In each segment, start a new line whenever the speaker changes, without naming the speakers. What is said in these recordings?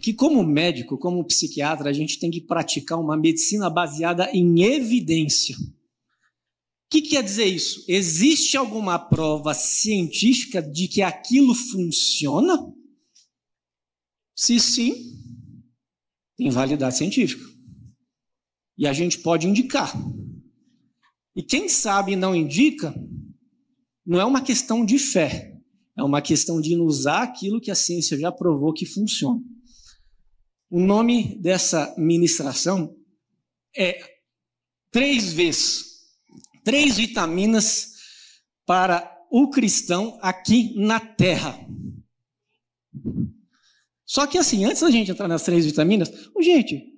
que como médico, como psiquiatra, a gente tem que praticar uma medicina baseada em evidência. O que quer dizer isso? Existe alguma prova científica de que aquilo funciona? Se sim, tem validade científica. E a gente pode indicar. E quem sabe não indica, não é uma questão de fé, é uma questão de usar aquilo que a ciência já provou que funciona. O nome dessa ministração é 3 Vs, 3 vitaminas para o cristão aqui na Terra. Só que assim, antes da gente entrar nas 3 vitaminas, gente,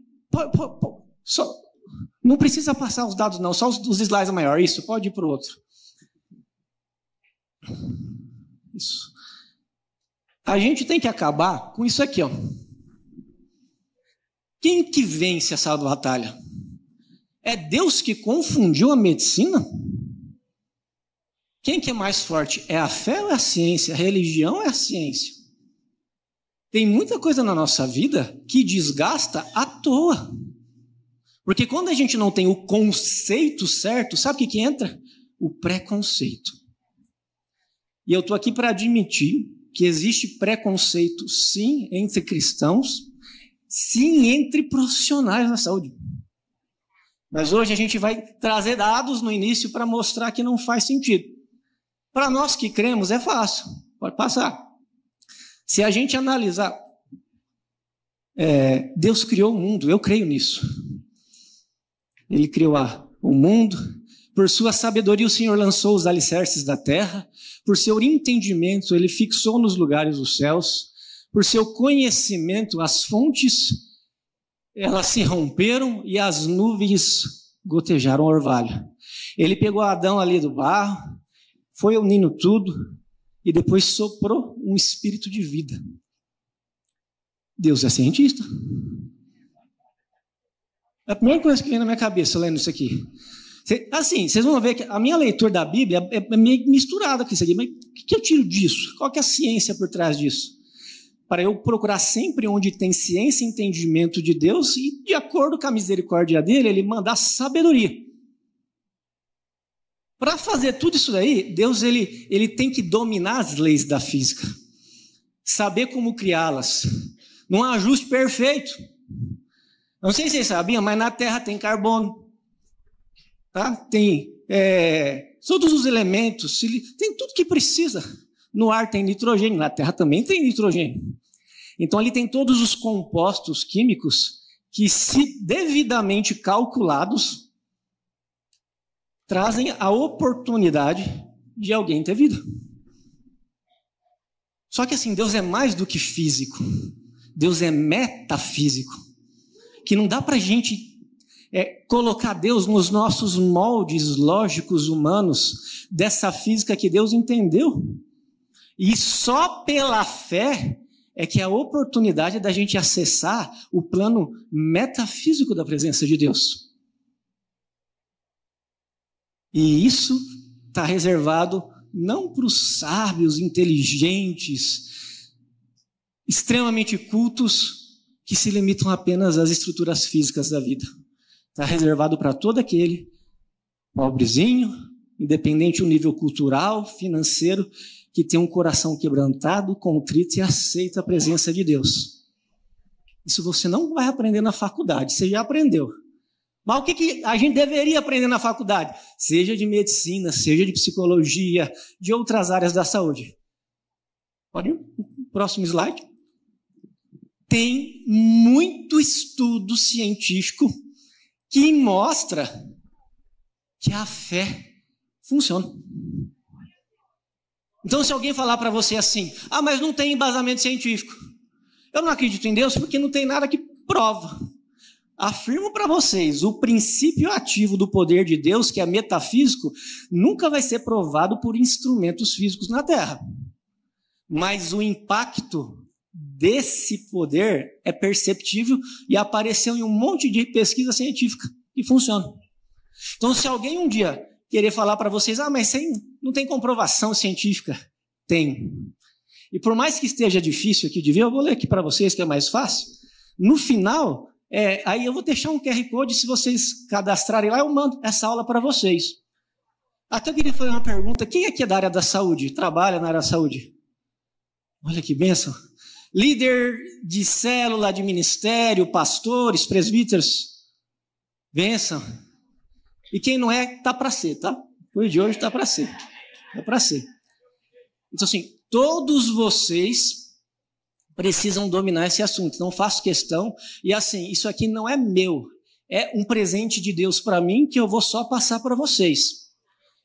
só, não precisa passar os dados não, só os slides maiores, isso, pode ir para o outro. Isso. A gente tem que acabar com isso aqui, ó. Quem que vence essa batalha? É Deus que confundiu a medicina? Quem que é mais forte? É a fé ou é a ciência? A religião ou é a ciência? Tem muita coisa na nossa vida que desgasta à toa. Porque quando a gente não tem o conceito certo, sabe o que entra? O preconceito. E eu estou aqui para admitir que existe preconceito, sim, entre cristãos, sim, entre profissionais da saúde. Mas hoje a gente vai trazer dados no início para mostrar que não faz sentido. Para nós que cremos é fácil, pode passar. Se a gente analisar, Deus criou o mundo, eu creio nisso. Ele criou o mundo, por sua sabedoria o Senhor lançou os alicerces da terra, por seu entendimento ele fixou nos lugares dos céus, por seu conhecimento as fontes, elas se romperam e as nuvens gotejaram o orvalho. Ele pegou Adão ali do barro, foi unindo tudo e depois soprou um espírito de vida. Deus é cientista. É a primeira coisa que vem na minha cabeça lendo isso aqui. Assim, vocês vão ver que a minha leitura da Bíblia é meio misturada com isso aqui. Mas o que eu tiro disso? Qual que é a ciência por trás disso? Para eu procurar sempre onde tem ciência e entendimento de Deus e, de acordo com a misericórdia dele, ele mandar sabedoria. Para fazer tudo isso daí, Deus ele tem que dominar as leis da física, saber como criá-las, num ajuste perfeito. Não sei se vocês sabiam, mas na Terra tem carbono, tá? Tem todos os elementos, tem tudo que precisa. No ar tem nitrogênio, na Terra também tem nitrogênio. Então ali tem todos os compostos químicos que, se devidamente calculados, trazem a oportunidade de alguém ter vida. Só que assim, Deus é mais do que físico. Deus é metafísico. Que não dá para a gente colocar Deus nos nossos moldes lógicos humanos dessa física que Deus entendeu. E só pela fé é que é a oportunidade da gente acessar o plano metafísico da presença de Deus. E isso está reservado não para os sábios, inteligentes, extremamente cultos, que se limitam apenas às estruturas físicas da vida. Está reservado para todo aquele pobrezinho, independente do nível cultural, financeiro, que tem um coração quebrantado, contrito e aceita a presença de Deus. Isso você não vai aprender na faculdade, você já aprendeu. Mas o que a gente deveria aprender na faculdade? Seja de medicina, seja de psicologia, de outras áreas da saúde. Pode ir? Próximo slide. Tem muito estudo científico que mostra que a fé funciona. Então, se alguém falar para você assim, mas não tem embasamento científico, eu não acredito em Deus porque não tem nada que prova. Afirmo para vocês, o princípio ativo do poder de Deus, que é metafísico, nunca vai ser provado por instrumentos físicos na Terra. Mas o impacto desse poder é perceptível e apareceu em um monte de pesquisa científica e funciona. Então, se alguém um dia querer falar para vocês, mas não tem comprovação científica, tem. E por mais que esteja difícil aqui de ver, eu vou ler aqui para vocês, que é mais fácil. No final, aí eu vou deixar um QR Code, se vocês cadastrarem lá, eu mando essa aula para vocês. Até eu queria fazer uma pergunta. Quem aqui é da área da saúde? Trabalha na área da saúde? Olha que bênção. Líder de célula, de ministério, pastores, presbíteros. Bênção. E quem não é, tá para ser, tá? Depois de hoje tá para ser. É para ser. Então, assim, todos vocês precisam dominar esse assunto. Não faço questão. E assim, isso aqui não é meu. É um presente de Deus para mim que eu vou só passar para vocês.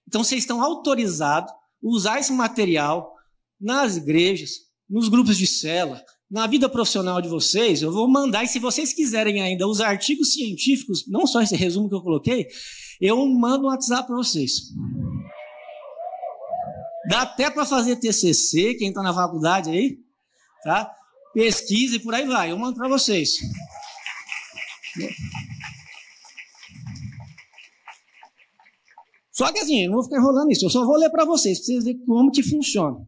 Então, vocês estão autorizados a usar esse material nas igrejas, nos grupos de célula, na vida profissional de vocês. Eu vou mandar, e se vocês quiserem ainda os artigos científicos, não só esse resumo que eu coloquei, eu mando um WhatsApp para vocês. Dá até para fazer TCC, quem está na faculdade aí, tá? Pesquisa e por aí vai. Eu mando para vocês. Só que assim, eu não vou ficar enrolando isso. Eu só vou ler para vocês verem como que funciona.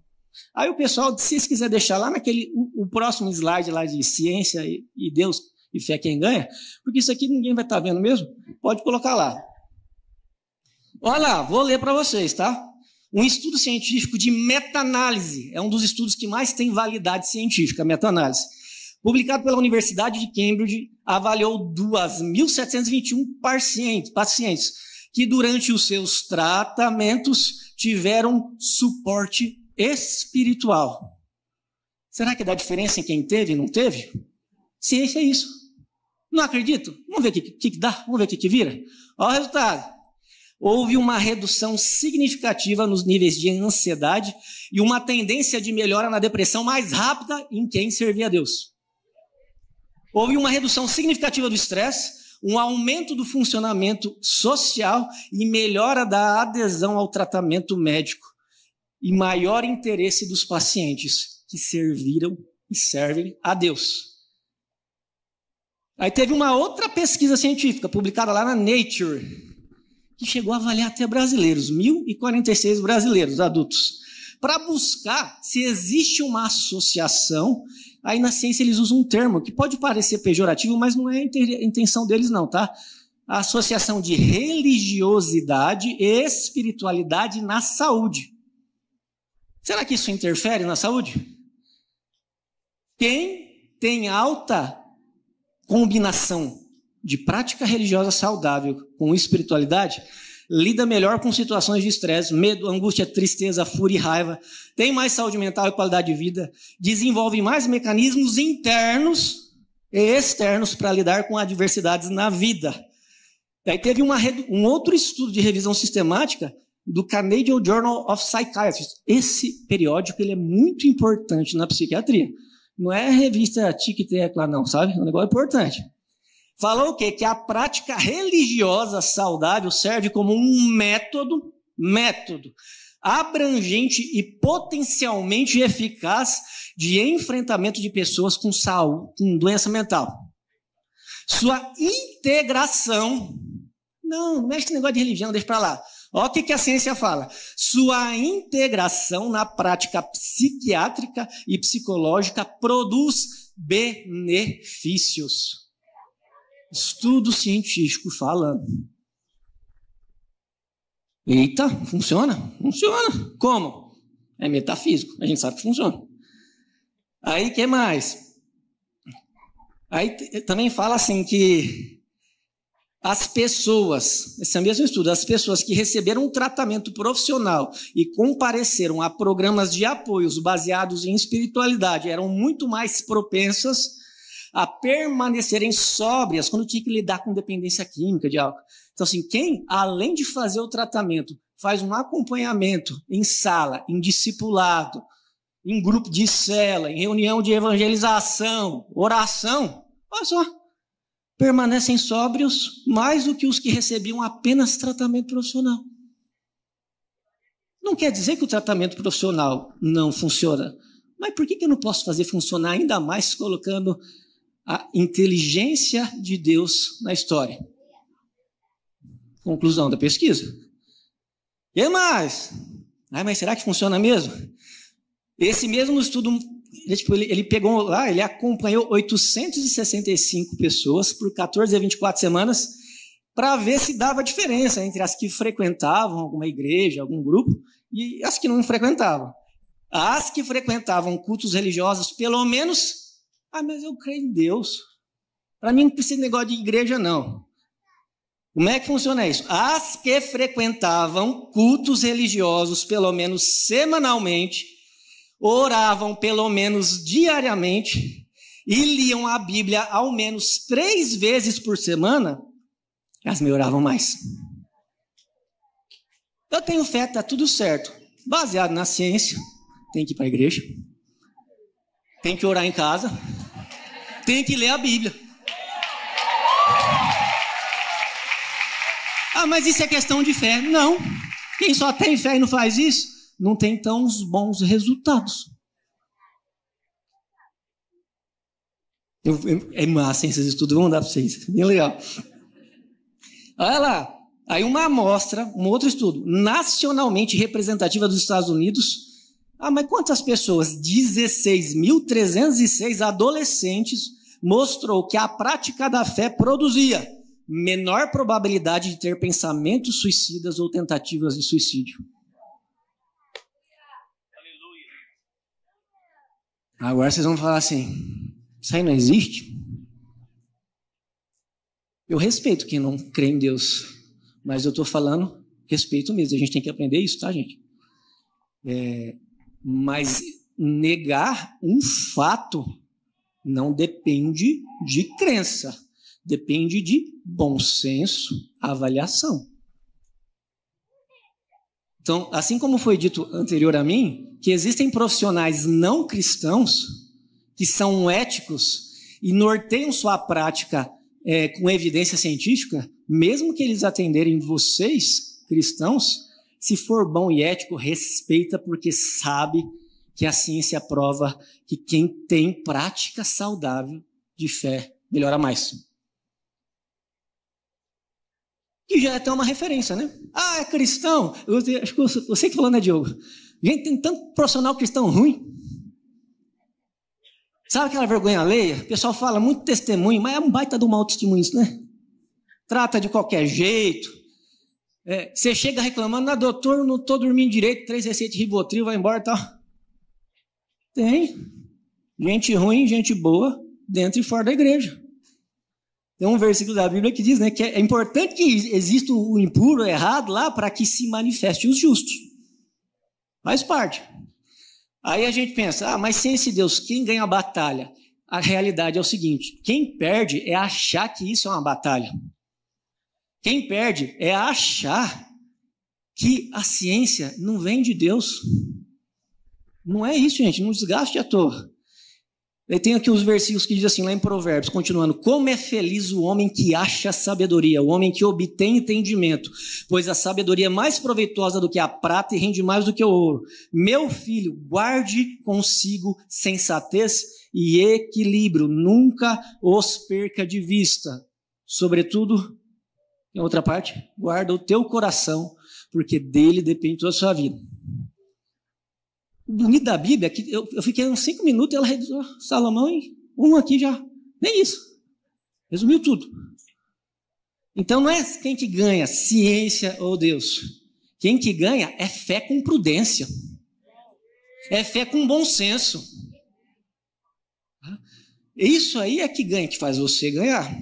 Aí o pessoal, se vocês quiserem deixar lá o próximo slide lá de ciência e Deus e fé quem ganha, porque isso aqui ninguém vai estar vendo mesmo, pode colocar lá. Olha lá, vou ler para vocês, tá? Um estudo científico de meta-análise, é um dos estudos que mais tem validade científica, meta-análise. Publicado pela Universidade de Cambridge, avaliou 2.721 pacientes que durante os seus tratamentos tiveram suporte espiritual. Será que dá diferença em quem teve e não teve? Ciência é isso. Não acredito? Vamos ver o que dá, vamos ver o que vira. Olha o resultado. Houve uma redução significativa nos níveis de ansiedade e uma tendência de melhora na depressão mais rápida em quem servia a Deus. Houve uma redução significativa do estresse, um aumento do funcionamento social e melhora da adesão ao tratamento médico e maior interesse dos pacientes que serviram e servem a Deus. Aí teve uma outra pesquisa científica publicada lá na Nature, que chegou a avaliar até brasileiros, 1.046 brasileiros adultos, para buscar se existe uma associação. Aí na ciência eles usam um termo que pode parecer pejorativo, mas não é a intenção deles não, tá? A associação de religiosidade e espiritualidade na saúde. Será que isso interfere na saúde? Quem tem alta combinação de prática religiosa saudável com espiritualidade, lida melhor com situações de estresse, medo, angústia, tristeza, fúria e raiva, tem mais saúde mental e qualidade de vida, desenvolve mais mecanismos internos e externos para lidar com adversidades na vida. Daí teve um outro estudo de revisão sistemática do Canadian Journal of Psychiatry. Esse periódico ele é muito importante na psiquiatria. Não é a revista Tic-Tac lá não, sabe? É um negócio importante. Falou o quê? Que a prática religiosa saudável serve como um método abrangente e potencialmente eficaz de enfrentamento de pessoas com saúde, com doença mental. Sua integração... Não mexe com negócio de religião, deixa para lá. Olha o que a ciência fala. Sua integração na prática psiquiátrica e psicológica produz benefícios. Estudo científico falando. Eita, funciona? Funciona. Como? É metafísico, a gente sabe que funciona. Aí, o que mais? Aí também fala assim que as pessoas, esse é o mesmo estudo, as pessoas que receberam um tratamento profissional e compareceram a programas de apoios baseados em espiritualidade eram muito mais propensas a permanecerem sóbrias quando tinha que lidar com dependência química de álcool. Então, assim, quem, além de fazer o tratamento, faz um acompanhamento em sala, em discipulado, em grupo de cela, em reunião de evangelização, oração, olha só, permanecem sóbrios mais do que os que recebiam apenas tratamento profissional. Não quer dizer que o tratamento profissional não funciona, mas por que eu não posso fazer funcionar ainda mais colocando a inteligência de Deus na história? Conclusão da pesquisa. E mais? Mas será que funciona mesmo? Esse mesmo estudo, ele pegou lá, ele acompanhou 865 pessoas por 14 a 24 semanas para ver se dava diferença entre as que frequentavam alguma igreja, algum grupo, e as que não frequentavam. As que frequentavam cultos religiosos, pelo menos, mas eu creio em Deus. Para mim não precisa de negócio de igreja, não. Como é que funciona isso? As que frequentavam cultos religiosos, pelo menos semanalmente, oravam pelo menos diariamente e liam a Bíblia ao menos 3 vezes por semana, elas me oravam mais. Eu tenho fé, está tudo certo. Baseado na ciência, tem que ir para a igreja, tem que orar em casa, tem que ler a Bíblia. Mas isso é questão de fé. Não. Quem só tem fé e não faz isso, não tem tão uns bons resultados. É massa, hein, esses estudos, vamos dar para vocês. Bem legal. Olha lá. Aí uma amostra, um outro estudo, nacionalmente representativa dos Estados Unidos. Mas quantas pessoas? 16.306 adolescentes mostrou que a prática da fé produzia menor probabilidade de ter pensamentos suicidas ou tentativas de suicídio. Agora vocês vão falar assim, isso aí não existe? Eu respeito quem não crê em Deus, mas eu estou falando, respeito mesmo, a gente tem que aprender isso, tá, gente? Mas negar um fato não depende de crença, depende de bom senso, avaliação. Então, assim como foi dito anterior a mim, que existem profissionais não cristãos que são éticos e norteiam sua prática com evidência científica, mesmo que eles atenderem vocês, cristãos, se for bom e ético, respeita, porque sabe que a ciência prova que quem tem prática saudável de fé melhora mais. Que já é até uma referência, né? É cristão. Acho que você que falou, né, Diogo? Gente, tem tanto profissional cristão ruim. Sabe aquela vergonha alheia? O pessoal fala muito testemunho, mas é um baita do mau testemunho isso, né? Trata de qualquer jeito. Você chega reclamando, doutor, não estou dormindo direito, 3 receitas de Rivotril, vai embora e tal. Tem. Gente ruim, gente boa, dentro e fora da igreja. Tem um versículo da Bíblia que diz, né, que é importante que exista o impuro, o errado lá, para que se manifeste os justos. Faz parte. Aí a gente pensa, mas sem esse Deus, quem ganha a batalha? A realidade é o seguinte, quem perde é achar que isso é uma batalha. Quem perde é achar que a ciência não vem de Deus. Não é isso, gente, não desgaste à toa. Eu tenho aqui uns versículos que diz assim, lá em Provérbios, continuando, como é feliz o homem que acha sabedoria, o homem que obtém entendimento, pois a sabedoria é mais proveitosa do que a prata e rende mais do que o ouro. Meu filho, guarde consigo sensatez e equilíbrio, nunca os perca de vista. Sobretudo, em outra parte, guarda o teu coração, porque dele depende toda a sua vida. O bonito da Bíblia é que eu fiquei uns 5 minutos e ela reduziu Salomão e aqui já. Nem isso. Resumiu tudo. Então não é quem que ganha, ciência ou Deus. Quem que ganha é fé com prudência. É fé com bom senso. Isso aí é que ganha, que faz você ganhar.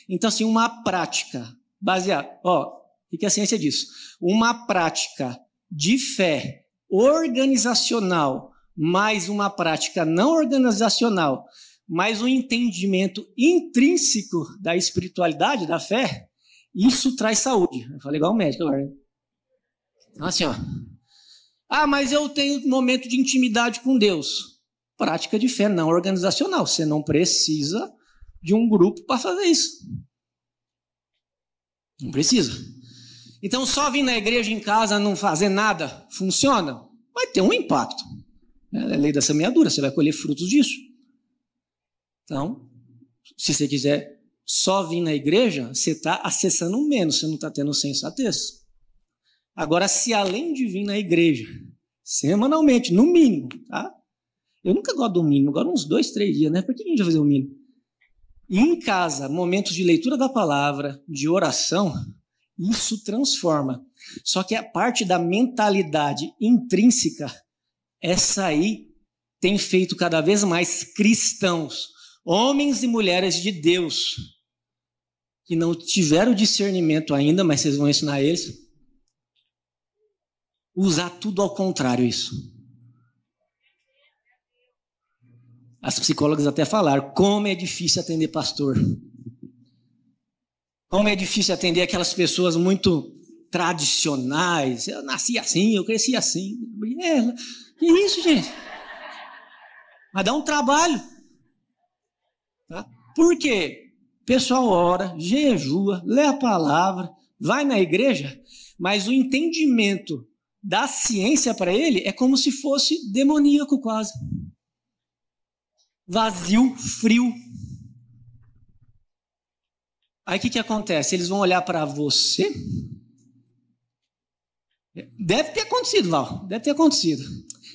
Então, assim, uma prática baseada... o que a ciência diz? Uma prática de fé organizacional, mais uma prática não organizacional, mais um entendimento intrínseco da espiritualidade, da fé, isso traz saúde. Eu falei igual o médico agora. Então, assim, mas eu tenho um momento de intimidade com Deus. Prática de fé não organizacional. Você não precisa de um grupo para fazer isso. Não precisa. Então, só vir na igreja em casa, não fazer nada, funciona? Vai ter um impacto. É a lei da semeadura, você vai colher frutos disso. Então, se você quiser só vir na igreja, você está acessando menos, você não está tendo sensatez. Agora, se além de vir na igreja, semanalmente, no mínimo, tá? Eu nunca gosto do mínimo, agora uns 2, 3 dias, né? Por que a gente vai fazer o mínimo? E em casa, momentos de leitura da palavra, de oração, isso transforma. Só que a parte da mentalidade intrínseca, essa aí tem feito cada vez mais cristãos, homens e mulheres de Deus, que não tiveram discernimento ainda, mas vocês vão ensinar eles, usar tudo ao contrário isso. As psicólogas até falaram, como é difícil atender pastor. Como é difícil atender aquelas pessoas muito tradicionais. Eu nasci assim, eu cresci assim. Que isso, gente? Mas dá um trabalho. Tá? Por quê? O pessoal ora, jejua, lê a palavra, vai na igreja, mas o entendimento da ciência para ele é como se fosse demoníaco quase. Vazio, frio. Aí o que acontece? Eles vão olhar para você. Deve ter acontecido, Val. Deve ter acontecido.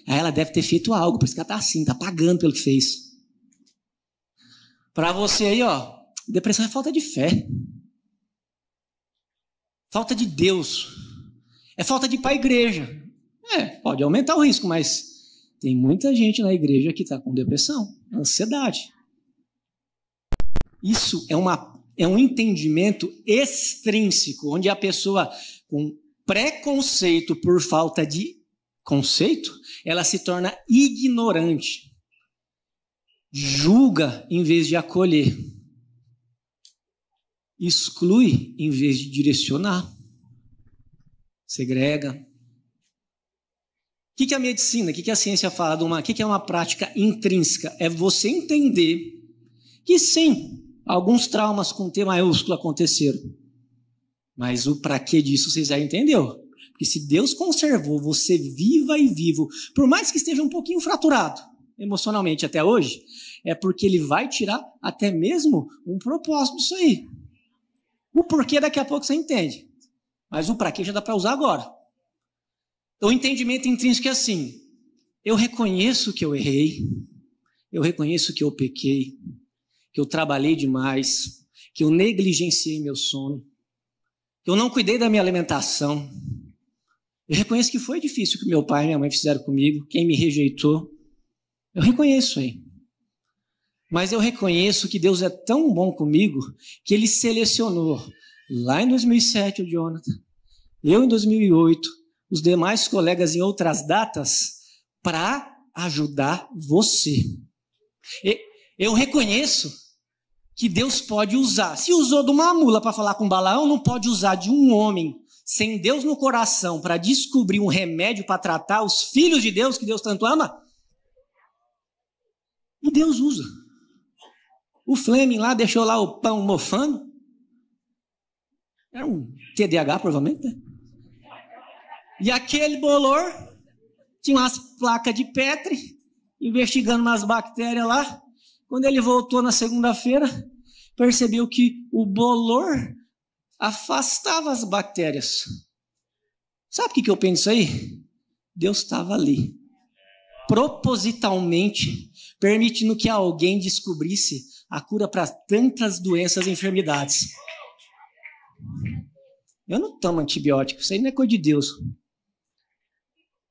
Aí ela deve ter feito algo, por isso que ela está assim, está pagando pelo que fez. Para você aí, ó, depressão é falta de fé. Falta de Deus. É falta de ir para a igreja. Pode aumentar o risco, mas tem muita gente na igreja que está com depressão, ansiedade. Isso é um entendimento extrínseco, onde a pessoa com preconceito por falta de conceito, ela se torna ignorante. Julga em vez de acolher. Exclui em vez de direcionar. Segrega. O que a medicina, o que a ciência fala? O que é uma prática intrínseca? É você entender que sim, alguns traumas com T maiúsculo aconteceram. Mas o para que disso vocês já entenderam. Porque se Deus conservou você viva e vivo, por mais que esteja um pouquinho fraturado emocionalmente até hoje, é porque Ele vai tirar até mesmo um propósito disso aí. O porquê daqui a pouco você entende. Mas o para que já dá para usar agora. O entendimento intrínseco é assim, eu reconheço que eu errei, eu reconheço que eu pequei, que eu trabalhei demais, que eu negligenciei meu sono, que eu não cuidei da minha alimentação. Eu reconheço que foi difícil o que meu pai e minha mãe fizeram comigo, quem me rejeitou. Eu reconheço aí. Mas eu reconheço que Deus é tão bom comigo que Ele selecionou, lá em 2007, o Jonathan, eu em 2008, os demais colegas em outras datas, para ajudar você. Eu reconheço que Deus pode usar. Se usou de uma mula para falar com Balaão, não pode usar de um homem sem Deus no coração para descobrir um remédio para tratar os filhos de Deus que Deus tanto ama? E Deus usa. O Fleming lá deixou lá o pão mofando. Era um TDAH, provavelmente, né? E aquele bolor tinha umas placas de Petri, investigando umas bactérias lá. Quando ele voltou na segunda-feira, percebeu que o bolor afastava as bactérias. Sabe o que eu penso aí? Deus estava ali, propositalmente, permitindo que alguém descobrisse a cura para tantas doenças e enfermidades. Eu não tomo antibiótico, isso aí não é coisa de Deus.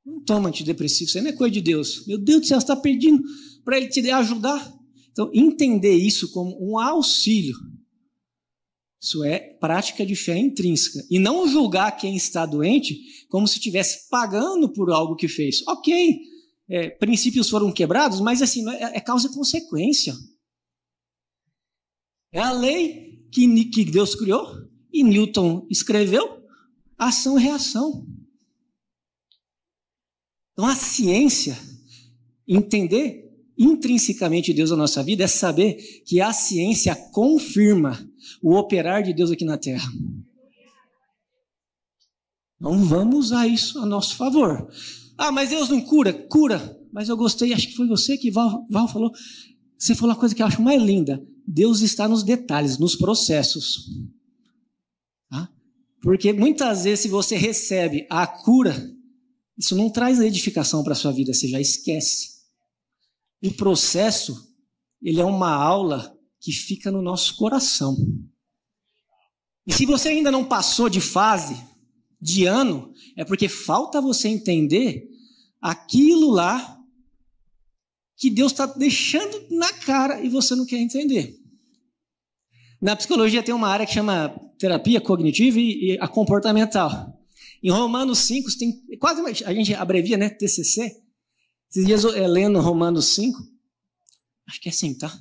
Não toma antidepressivo, isso aí não é coisa de Deus. Meu Deus do céu, você está pedindo para Ele te ajudar? Então, entender isso como um auxílio, isso é prática de fé intrínseca. E não julgar quem está doente como se estivesse pagando por algo que fez. Ok, princípios foram quebrados, mas assim, é causa e consequência. É a lei que Deus criou e Newton escreveu, ação e reação. Então, a ciência, entender intrinsecamente Deus na nossa vida, é saber que a ciência confirma o operar de Deus aqui na Terra. Então, vamos usar isso a nosso favor. Ah, mas Deus não cura? Cura. Mas eu gostei, acho que foi você que Val falou. Você falou a coisa que eu acho mais linda. Deus está nos detalhes, nos processos. Tá? Porque muitas vezes, se você recebe a cura, isso não traz edificação para a sua vida, você já esquece. o processo, ele é uma aula que fica no nosso coração. E se você ainda não passou de fase, de ano, é porque falta você entender aquilo lá que Deus está deixando na cara e você não quer entender. Na psicologia tem uma área que chama terapia cognitiva e a comportamental. Em Romanos 5, tem quase, a gente abrevia, né, TCC. Esses dias lendo Romanos 5, acho que é assim, tá?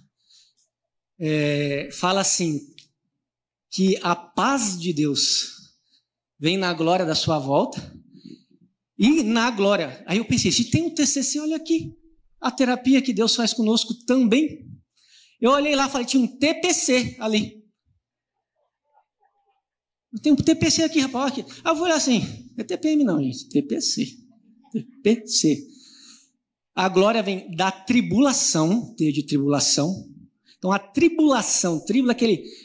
Fala assim, que a paz de Deus vem na glória da sua volta e na glória. Aí eu pensei, se tem um TCC, olha aqui, a terapia que Deus faz conosco também. Eu olhei lá e falei, tinha um TPC ali. Tem um TPC aqui, rapaz, aqui. Aí eu vou olhar assim, não é TPM não, gente, TPC. TPC. A glória vem da tribulação, T de tribulação. Então a tribulação,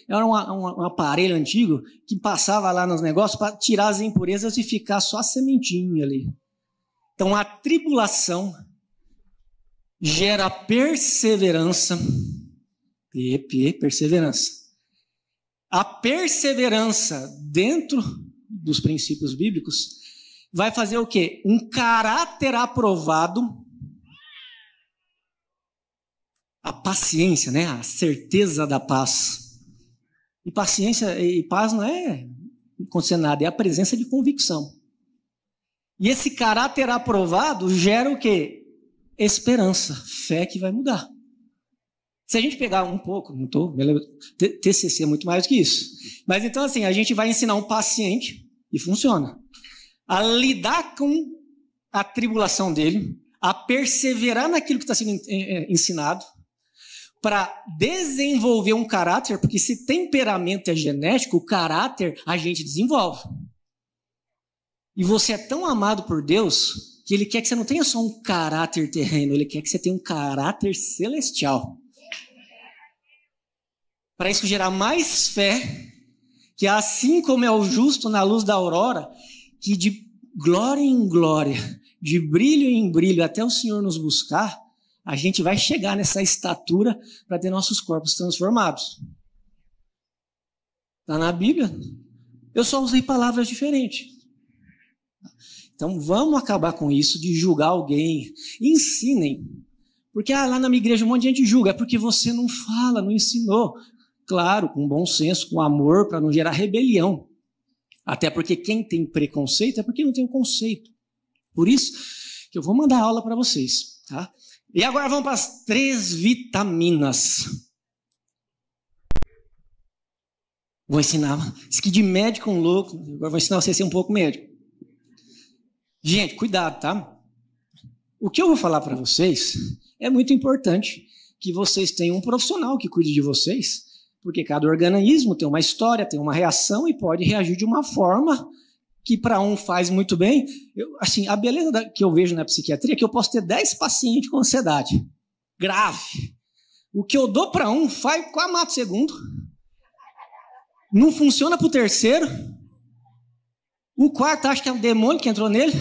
era um aparelho antigo que passava lá nos negócios para tirar as impurezas e ficar só a sementinha ali. Então a tribulação gera perseverança, perseverança. A perseverança dentro dos princípios bíblicos vai fazer o quê? Um caráter aprovado. A paciência, né? A certeza da paz. E paciência e paz não é acontecer nada, é a presença de convicção. E esse caráter aprovado gera o quê? Esperança, fé que vai mudar. Se a gente pegar um pouco, TCC é muito mais do que isso. Mas então assim, a gente vai ensinar um paciente, e funciona, a lidar com a tribulação dele, a perseverar naquilo que está sendo ensinado, para desenvolver um caráter, porque se temperamento é genético, o caráter a gente desenvolve. E você é tão amado por Deus que Ele quer que você não tenha só um caráter terreno, Ele quer que você tenha um caráter celestial. Para isso gerar mais fé, que assim como é o justo na luz da aurora, que de glória em glória, de brilho em brilho, até o Senhor nos buscar, a gente vai chegar nessa estatura para ter nossos corpos transformados. Está na Bíblia. Eu só usei palavras diferentes. Então vamos acabar com isso de julgar alguém. Ensinem. Porque lá na minha igreja um monte de gente julga. É porque você não fala, não ensinou. Claro, com bom senso, com amor, para não gerar rebelião. Até porque quem tem preconceito é porque não tem um conceito. Por isso que eu vou mandar aula para vocês, tá? E agora vamos para as 3 vitaminas. Vou ensinar. Isso aqui de médico um louco. Agora vou ensinar você a ser um pouco médico. Gente, cuidado, tá? O que eu vou falar para vocês é muito importante que vocês tenham um profissional que cuide de vocês, porque cada organismo tem uma história, tem uma reação e pode reagir de uma forma que para um faz muito bem. Assim, a beleza que eu vejo na psiquiatria é que eu posso ter 10 pacientes com ansiedade grave. O que eu dou para um quase mata o segundo. Não funciona para o terceiro. O quarto acha que é um demônio que entrou nele.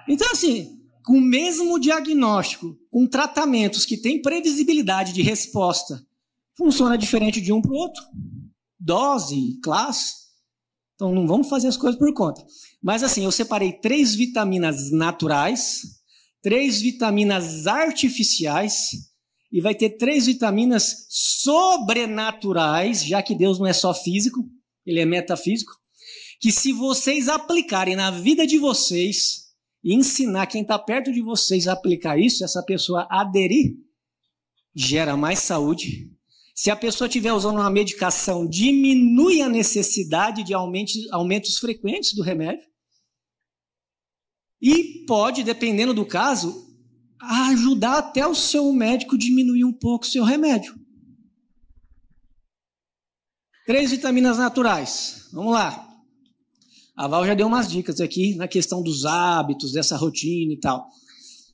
Então, assim, com o mesmo diagnóstico, com tratamentos que têm previsibilidade de resposta, funciona diferente de um para o outro. Dose, classe. Então, não vamos fazer as coisas por conta. Mas, assim, eu separei 3 vitaminas naturais, 3 vitaminas artificiais, e vai ter 3 vitaminas sobrenaturais, já que Deus não é só físico, Ele é metafísico, que se vocês aplicarem na vida de vocês, e ensinar quem está perto de vocês a aplicar isso, essa pessoa aderir, gera mais saúde. Se a pessoa estiver usando uma medicação, diminui a necessidade de aumentos frequentes do remédio. E pode, dependendo do caso, ajudar até o seu médico a diminuir um pouco o seu remédio. 3 vitaminas naturais. Vamos lá. A Val já deu umas dicas aqui na questão dos hábitos, dessa rotina e tal.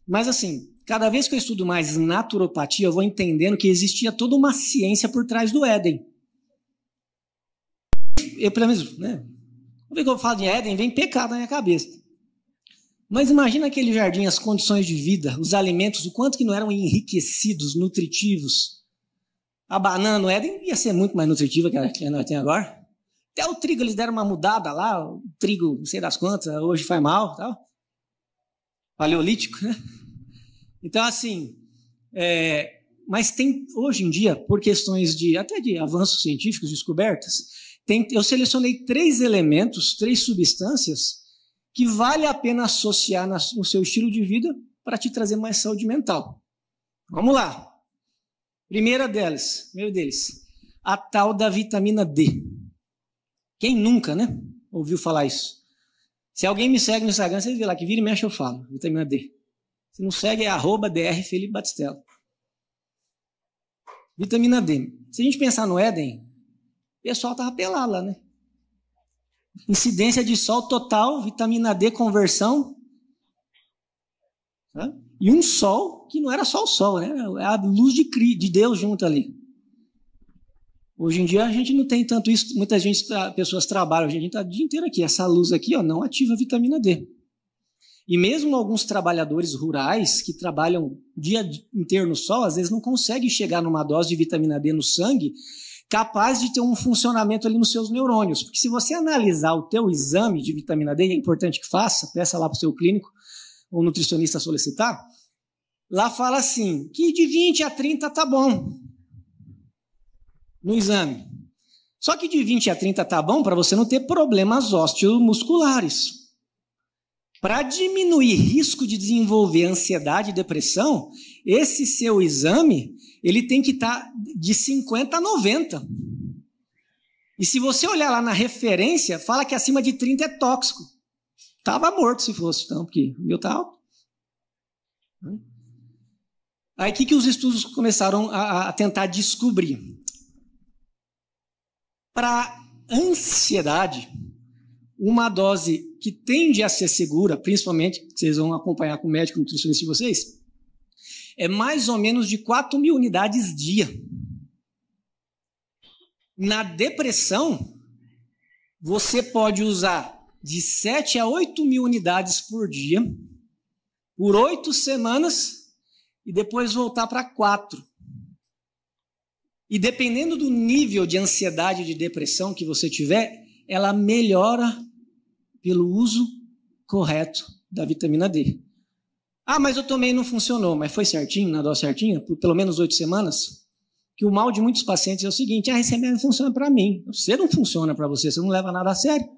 Mas assim, cada vez que eu estudo mais naturopatia, eu vou entendendo que existia toda uma ciência por trás do Éden. Eu, pelo menos, né? Quando eu falo de Éden, vem pecado na minha cabeça. Mas imagina aquele jardim, as condições de vida, os alimentos, o quanto que não eram enriquecidos, nutritivos. A banana no Éden ia ser muito mais nutritiva que a que nós temos agora. Até o trigo, eles deram uma mudada lá, o trigo, não sei das quantas, hoje faz mal, tal. Paleolítico, né? Então, assim, mas tem, hoje em dia, por questões até de avanços científicos, descobertas, eu selecionei 3 elementos, 3 substâncias que vale a pena associar no seu estilo de vida para te trazer mais saúde mental. Vamos lá. Primeiro deles, a tal da vitamina D. Quem nunca, né, ouviu falar isso? Se alguém me segue no Instagram, vocês vê lá que vira e mexe eu falo, vitamina D. Se não segue é @drfelipebatistella. Vitamina D. Se a gente pensar no Éden, o pessoal estava pelado lá, né? Incidência de sol total, vitamina D, conversão. Tá? E um sol que não era só o sol, né? É a luz de Deus junto ali. Hoje em dia a gente não tem tanto isso. Muitas pessoas trabalham, hoje a gente está o dia inteiro aqui. Essa luz aqui não ativa a vitamina D. E mesmo alguns trabalhadores rurais que trabalham o dia inteiro no sol, às vezes não conseguem chegar numa dose de vitamina D no sangue capaz de ter um funcionamento ali nos seus neurônios. Porque se você analisar o teu exame de vitamina D, é importante que faça, peça lá para o seu clínico ou nutricionista solicitar, lá fala assim, que de 20 a 30 tá bom no exame. Só que de 20 a 30 tá bom para você não ter problemas osteomusculares. Para diminuir risco de desenvolver ansiedade e depressão, esse seu exame ele tem que estar de 50 a 90. E se você olhar lá na referência, fala que acima de 30 é tóxico. Estava morto se fosse, então, porque o meu está alto. Aí o que os estudos começaram a tentar descobrir? Para ansiedade, uma dose que tende a ser segura, principalmente, que vocês vão acompanhar com o médico nutricionista de vocês, é mais ou menos de 4.000 unidades dia. Na depressão, você pode usar de 7 a 8.000 unidades por dia, por 8 semanas, e depois voltar para 4. E dependendo do nível de ansiedade e de depressão que você tiver, ela melhora pelo uso correto da vitamina D. Ah, mas eu tomei e não funcionou, mas foi certinho, na dose certinha, por pelo menos 8 semanas? Que o mal de muitos pacientes é o seguinte, esse remédio funciona para mim. Você não funciona para você, você não leva nada a sério.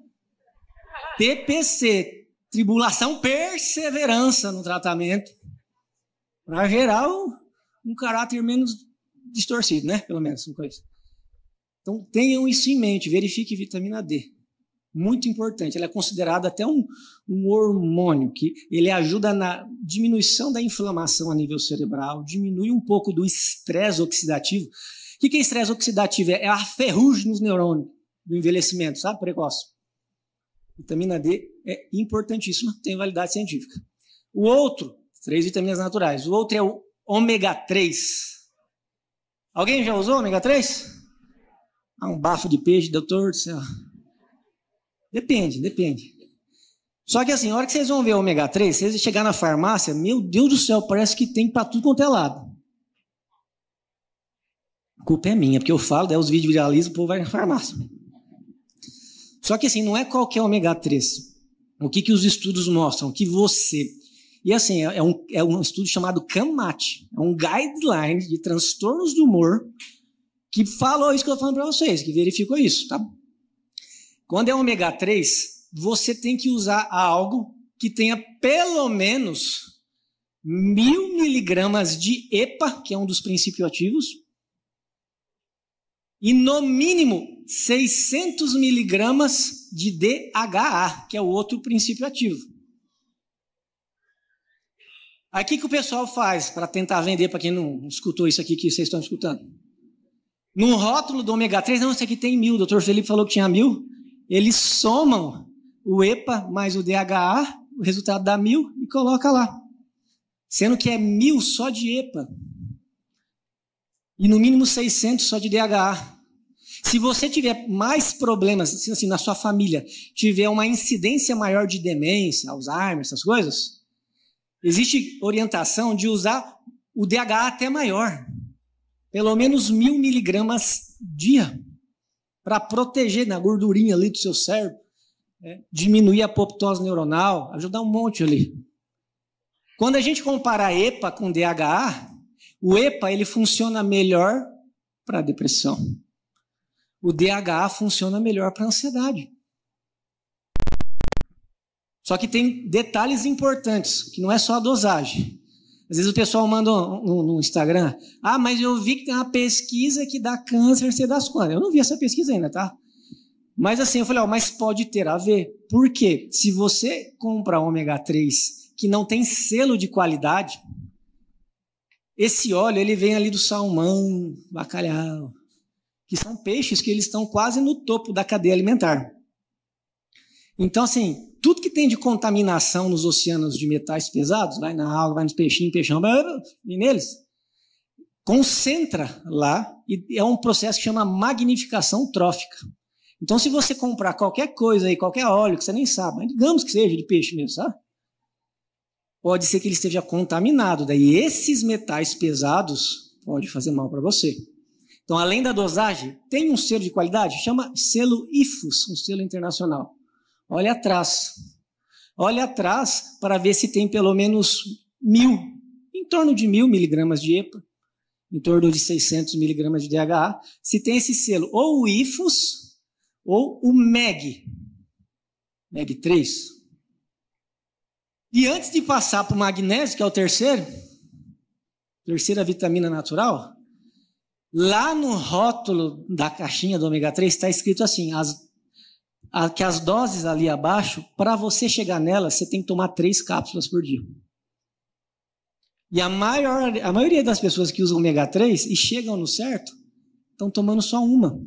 TPC, tribulação, perseverança no tratamento, para gerar um caráter menos distorcido, né? Pelo menos, uma coisa. Então, tenham isso em mente, verifique vitamina D. Muito importante, ela é considerada até um hormônio, que ele ajuda na diminuição da inflamação a nível cerebral, diminui um pouco do estresse oxidativo. O que é estresse oxidativo? É a ferrugem nos neurônios do envelhecimento, sabe? Precoce. Vitamina D é importantíssima, tem validade científica. O outro, 3 vitaminas naturais, o outro é o ômega 3. Alguém já usou ômega 3? Um bafo de peixe, doutor do céu. Depende. Só que assim, a hora que vocês vão ver o ômega 3, se vocês chegar na farmácia, meu Deus do céu, parece que tem para tudo quanto é lado. A culpa é minha, porque eu falo, daí os vídeos viralizam, o povo vai na farmácia. Só que assim, não é qualquer ômega 3. O que os estudos mostram? Que você... E assim, é um estudo chamado CAMAT, é um guideline de transtornos do humor que falou isso que eu estou falando para vocês, que verificou isso, tá? Quando é ômega 3, você tem que usar algo que tenha pelo menos 1.000 miligramas de EPA, que é um dos princípios ativos, e no mínimo 600 miligramas de DHA, que é o outro princípio ativo. Aí o que o pessoal faz para tentar vender, para quem não escutou isso aqui que vocês estão escutando? No rótulo do ômega 3, não, isso aqui tem 1.000, o Dr. Felipe falou que tinha 1.000, eles somam o EPA mais o DHA, o resultado dá 1.000 e coloca lá. Sendo que é 1.000 só de EPA. E no mínimo 600 só de DHA. Se você tiver mais problemas, assim, na sua família, tiver uma incidência maior de demência, Alzheimer, essas coisas, existe orientação de usar o DHA até maior, pelo menos 1.000 miligramas dia, para proteger na gordurinha ali do seu cérebro, diminuir a apoptose neuronal, ajudar um monte ali. Quando a gente compara a EPA com DHA, o EPA ele funciona melhor para a depressão. O DHA funciona melhor para a ansiedade. Só que tem detalhes importantes, que não é só a dosagem. Às vezes o pessoal manda no Instagram, mas eu vi que tem uma pesquisa que dá câncer, sei das quantas. Eu não vi essa pesquisa ainda, tá? Mas assim, eu falei, mas pode ter a ver. Por quê? Se você compra ômega 3 que não tem selo de qualidade, esse óleo ele vem ali do salmão, bacalhau, que são peixes que eles estão quase no topo da cadeia alimentar. Então, assim, tudo que tem de contaminação nos oceanos de metais pesados, vai na água, vai nos peixinhos, peixão, e neles, concentra lá, e é um processo que chama magnificação trófica. Então, se você comprar qualquer coisa aí, qualquer óleo que você nem sabe, mas digamos que seja de peixe mesmo, sabe? Pode ser que ele esteja contaminado. Daí esses metais pesados podem fazer mal para você. Então, além da dosagem, tem um selo de qualidade, chama selo IFUS, um selo internacional. Olha atrás. Olha atrás para ver se tem pelo menos 1.000, em torno de 1.000 miligramas de EPA, em torno de 600 miligramas de DHA, se tem esse selo, ou o IFUS, ou o MEG 3. E antes de passar para o magnésio, que é o terceira vitamina natural, lá no rótulo da caixinha do ômega 3 está escrito assim, que as doses ali abaixo, para você chegar nela, você tem que tomar 3 cápsulas por dia. E a maioria das pessoas que usam ômega 3 e chegam no certo, estão tomando só uma.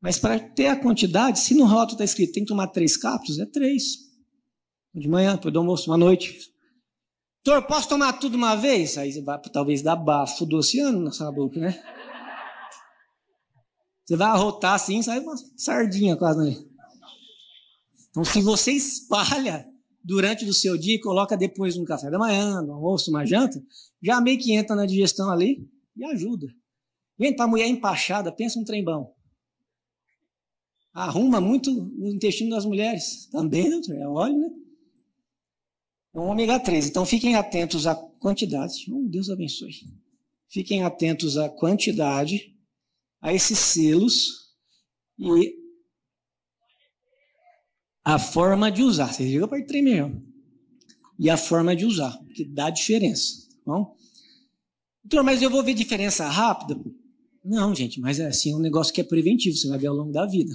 Mas para ter a quantidade, se no rótulo está escrito tem que tomar 3 cápsulas, é 3. De manhã, depois do almoço, à noite. Doutor, posso tomar tudo uma vez? Aí você vai talvez dar bafo do oceano na sua boca, né? Você vai arrotar assim, sai uma sardinha quase ali. Então, se você espalha durante o seu dia e coloca depois no café da manhã, no almoço, uma janta, já meio que entra na digestão ali e ajuda. Vem para a mulher empachada, pensa um trem bom. Arruma muito o intestino das mulheres. Também, doutor, é óleo, né? É um ômega 3. Então, fiquem atentos à quantidade. Deus abençoe. Fiquem atentos à quantidade, a esses selos e a forma de usar. Vocês viram a parte 3 mesmo. E a forma de usar, que dá diferença. Tá bom? Doutor, mas eu vou ver diferença rápida? Não, gente, mas é assim, um negócio que é preventivo, você vai ver ao longo da vida.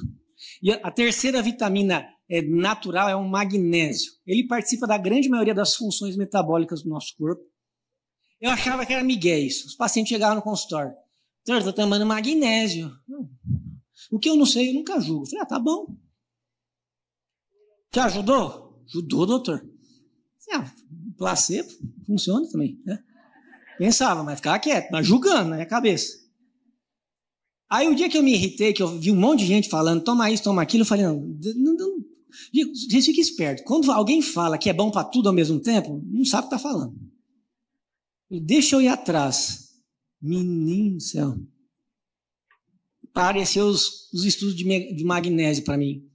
E a terceira vitamina natural é o magnésio. Ele participa da grande maioria das funções metabólicas do nosso corpo. Eu achava que era migué isso. Os pacientes chegavam no consultório. Doutor, estou tomando magnésio. O que eu não sei, eu nunca julgo. Falei, tá bom. Te ajudou? Ajudou, doutor. Placebo, funciona também, né? Pensava, mas ficava quieto, mas julgando na minha cabeça. Aí o dia que eu me irritei, que eu vi um monte de gente falando, toma isso, toma aquilo, eu falei, não, gente, fica esperto. Quando alguém fala que é bom para tudo ao mesmo tempo, não sabe o que está falando. Deixa eu ir atrás. Menino do céu. Apareceu os estudos de magnésio para mim.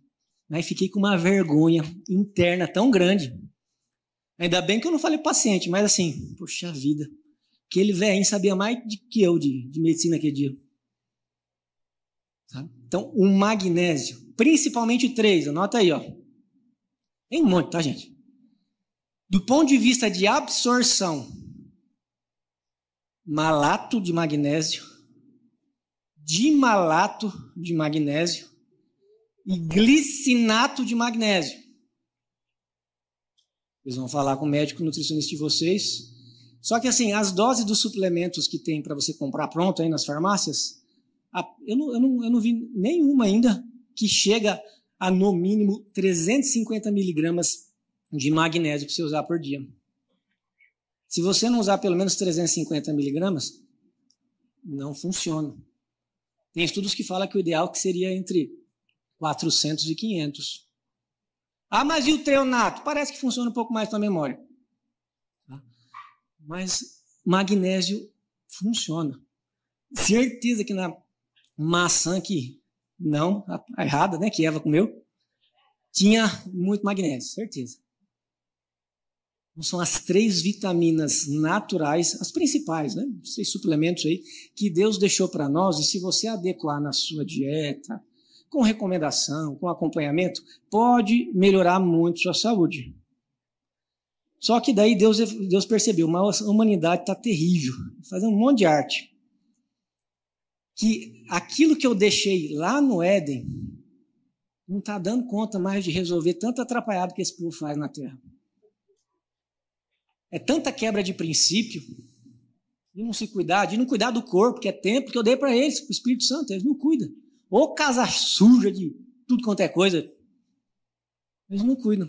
Aí fiquei com uma vergonha interna tão grande. Ainda bem que eu não falei paciente, mas assim, poxa vida. Aquele velhinho sabia mais que eu de medicina aquele dia. Tá? Então, o magnésio, principalmente 3, anota aí, ó. Tem um monte, tá, gente? Do ponto de vista de absorção, malato de magnésio, dimalato de magnésio e glicinato de magnésio. Vocês vão falar com o médico nutricionista de vocês. Só que assim, as doses dos suplementos que tem para você comprar pronto aí nas farmácias, eu não vi nenhuma ainda que chega a no mínimo 350 miligramas de magnésio para você usar por dia. Se você não usar pelo menos 350 miligramas, não funciona. Tem estudos que falam que o ideal que seria entre 400 e 500. Ah, mas e o treonato? Parece que funciona um pouco mais para a memória. Mas magnésio funciona. Certeza que na maçã que não, a errada, né, que Eva comeu, tinha muito magnésio, certeza. Então, são as 3 vitaminas naturais, as principais, né, esses suplementos aí, que Deus deixou para nós, e se você adequar na sua dieta, com recomendação, com acompanhamento, pode melhorar muito sua saúde. Só que daí Deus percebeu, a humanidade está terrível, fazendo um monte de arte. Que aquilo que eu deixei lá no Éden não está dando conta mais de resolver tanta atrapalhada que esse povo faz na Terra. É tanta quebra de princípio, de não se cuidar, de não cuidar do corpo, que é templo que eu dei para eles, o Espírito Santo, eles não cuidam. Ou casa suja de tudo quanto é coisa, eles não cuidam.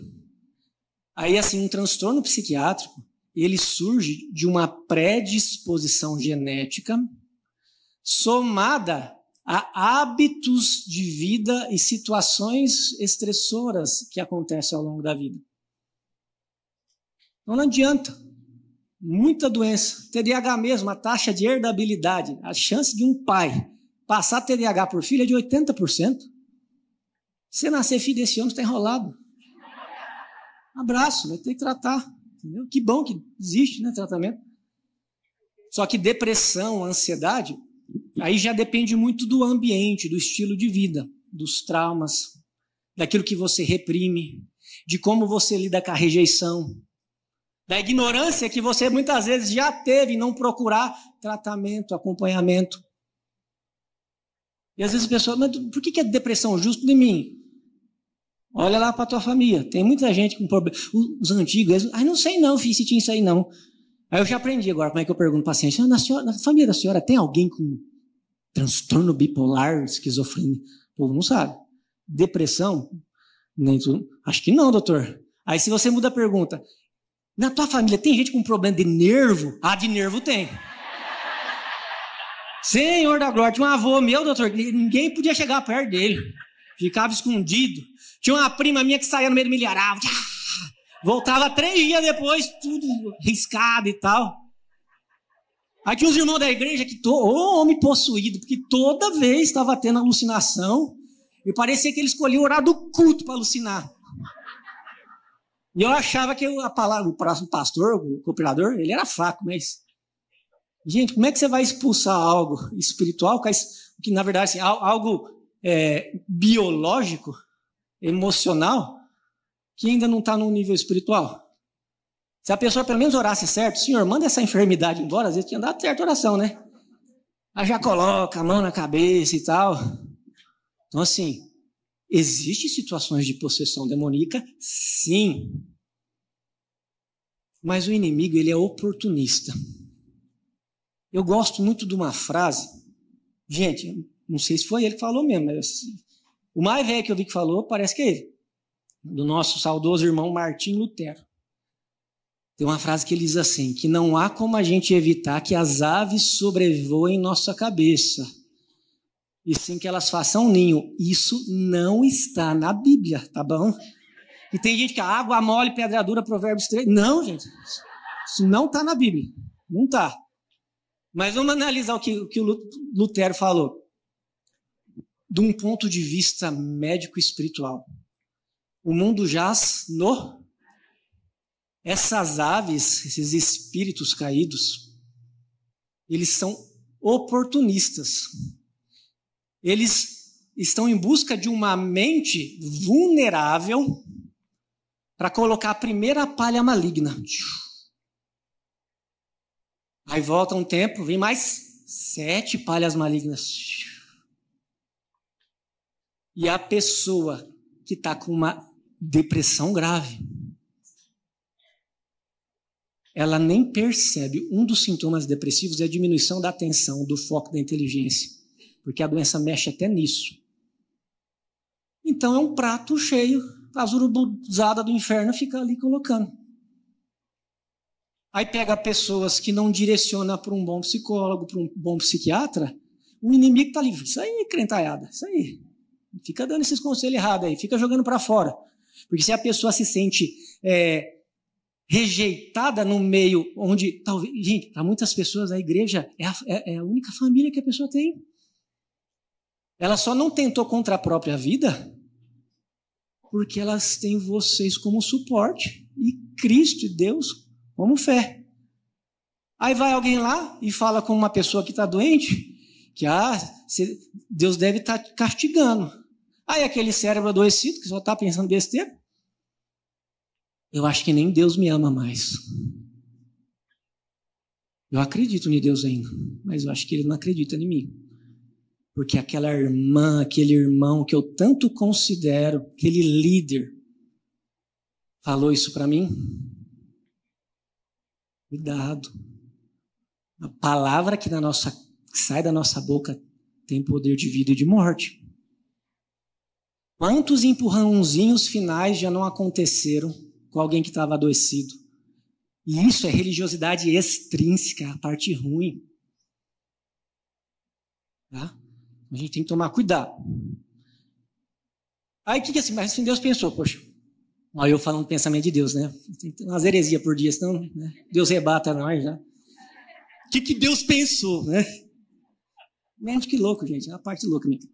Aí, assim, um transtorno psiquiátrico, ele surge de uma predisposição genética somada a hábitos de vida e situações estressoras que acontecem ao longo da vida. Então não adianta. Muita doença. TDAH mesmo, a taxa de herdabilidade, a chance de um pai passar TDAH por filho é de 80%. Se nascer filho desse homem, está enrolado. Abraço, vai ter que tratar. Entendeu? Que bom que existe, né, tratamento. Só que depressão, ansiedade, aí já depende muito do ambiente, do estilo de vida, dos traumas, daquilo que você reprime, de como você lida com a rejeição, da ignorância que você muitas vezes já teve em não procurar tratamento, acompanhamento. E às vezes a pessoa, mas por que é depressão justo de mim? Olha lá para a tua família, tem muita gente com problema. Os antigos, não sei não, filho, se tinha isso aí não. Aí eu já aprendi agora, como é que eu pergunto para a paciente, na família da senhora tem alguém com transtorno bipolar, esquizofrenia? O povo não sabe. Depressão? Nem tudo. Acho que não, doutor. Aí se você muda a pergunta, na tua família tem gente com problema de nervo? Ah, de nervo tem. Senhor da glória, tinha um avô meu, doutor, ninguém podia chegar perto dele. Ficava escondido. Tinha uma prima minha que saía no meio do milharal. Voltava 3 dias depois, tudo riscado e tal. Aí tinha os irmãos da igreja que, homem possuído, porque toda vez estava tendo alucinação e parecia que ele escolhia o horário do culto para alucinar. E eu achava que o pastor, o cooperador, ele era fraco, mas... Gente, como é que você vai expulsar algo espiritual, que na verdade assim, algo biológico, emocional, que ainda não está no nível espiritual? Se a pessoa pelo menos orasse certo, Senhor, manda essa enfermidade embora, às vezes tinha dado certo a oração, né? Aí já coloca a mão na cabeça e tal. Então assim, existem situações de possessão demoníaca? Sim. Mas o inimigo, ele é oportunista. Eu gosto muito de uma frase, gente, não sei se foi ele que falou mesmo, mas o mais velho que eu vi que falou, parece que é ele, do nosso saudoso irmão Martim Lutero. Tem uma frase que ele diz assim, que não há como a gente evitar que as aves sobrevoem nossa cabeça, e sim que elas façam um ninho. Isso não está na Bíblia, tá bom? E tem gente que água mole, pedra dura, Provérbios 3. Não, gente, isso não está na Bíblia, não está. Mas vamos analisar o que o Lutero falou. De um ponto de vista médico e espiritual. O mundo jaz no... Essas aves, esses espíritos caídos, eles são oportunistas. Eles estão em busca de uma mente vulnerável para colocar a primeira palha maligna. Aí volta um tempo, vem mais 7 palhas malignas. E a pessoa que está com uma depressão grave, ela nem percebe. Um dos sintomas depressivos é a diminuição da atenção, do foco, da inteligência. Porque a doença mexe até nisso. Então é um prato cheio, a urubuzada do inferno fica ali colocando. Aí pega pessoas que não direcionam para um bom psicólogo, para um bom psiquiatra, O inimigo está ali. Isso aí, crentalhada, isso aí. Fica dando esses conselhos errados aí, fica jogando para fora. Porque se a pessoa se sente rejeitada no meio onde, talvez, gente, para muitas pessoas a igreja é a única família que a pessoa tem. Ela só não tentou contra a própria vida porque elas têm vocês como suporte e Cristo e Deus como fé. Aí vai alguém lá e fala com uma pessoa que está doente que Deus deve estar castigando. Aí aquele cérebro adoecido que só está pensando besteira, eu acho que nem Deus me ama mais. Eu acredito em Deus ainda, mas eu acho que Ele não acredita em mim. Porque aquela irmã, aquele irmão que eu tanto considero, aquele líder, falou isso para mim. Cuidado. A palavra que sai da nossa boca tem poder de vida e de morte. Quantos empurrãozinhos finais já não aconteceram com alguém que estava adoecido? E isso é religiosidade extrínseca, a parte ruim. Tá? A gente tem que tomar cuidado. Aí o que assim, mas assim Deus pensou, poxa, olha eu falando do pensamento de Deus, né? Tem que ter umas heresias por dia, senão né? Deus rebata nós já. O que Deus pensou, né? Mente que louco, gente, é uma parte louca mesmo.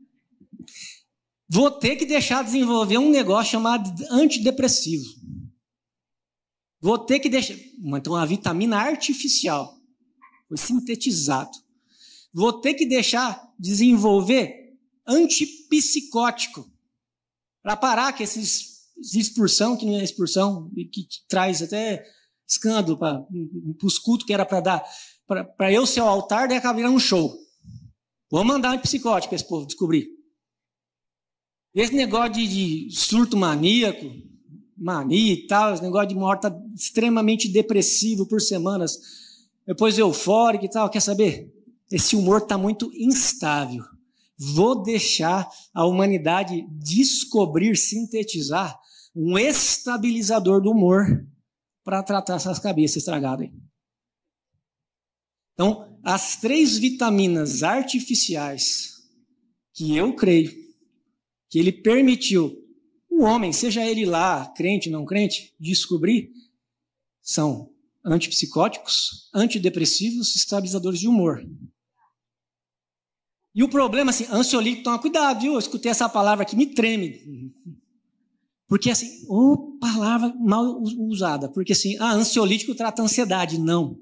Vou ter que deixar desenvolver um negócio chamado antidepressivo. Vou ter que deixar, então uma vitamina artificial, foi sintetizado. Vou ter que deixar desenvolver antipsicótico para parar com esses expulsão, que não é expulsão, e que traz até escândalo para os cultos que era para dar, para eu ser o altar, daí acaba virando um show. Vou mandar um psicótico para esse povo descobrir. Esse negócio de surto maníaco, mania e tal, esse negócio de uma hora tá extremamente depressivo por semanas, depois eufórico e tal, quer saber? Esse humor está muito instável. Vou deixar a humanidade descobrir, sintetizar um estabilizador do humor para tratar essas cabeças estragadas aí. Então, as 3 vitaminas artificiais que eu creio que ele permitiu o homem, seja ele lá, crente, não crente, descobrir, são antipsicóticos, antidepressivos, estabilizadores de humor. E o problema, assim, ansiolítico, toma cuidado, viu? Eu escutei essa palavra aqui, me treme. Porque, assim, palavra mal usada. Porque, assim, ansiolítico trata ansiedade. Não.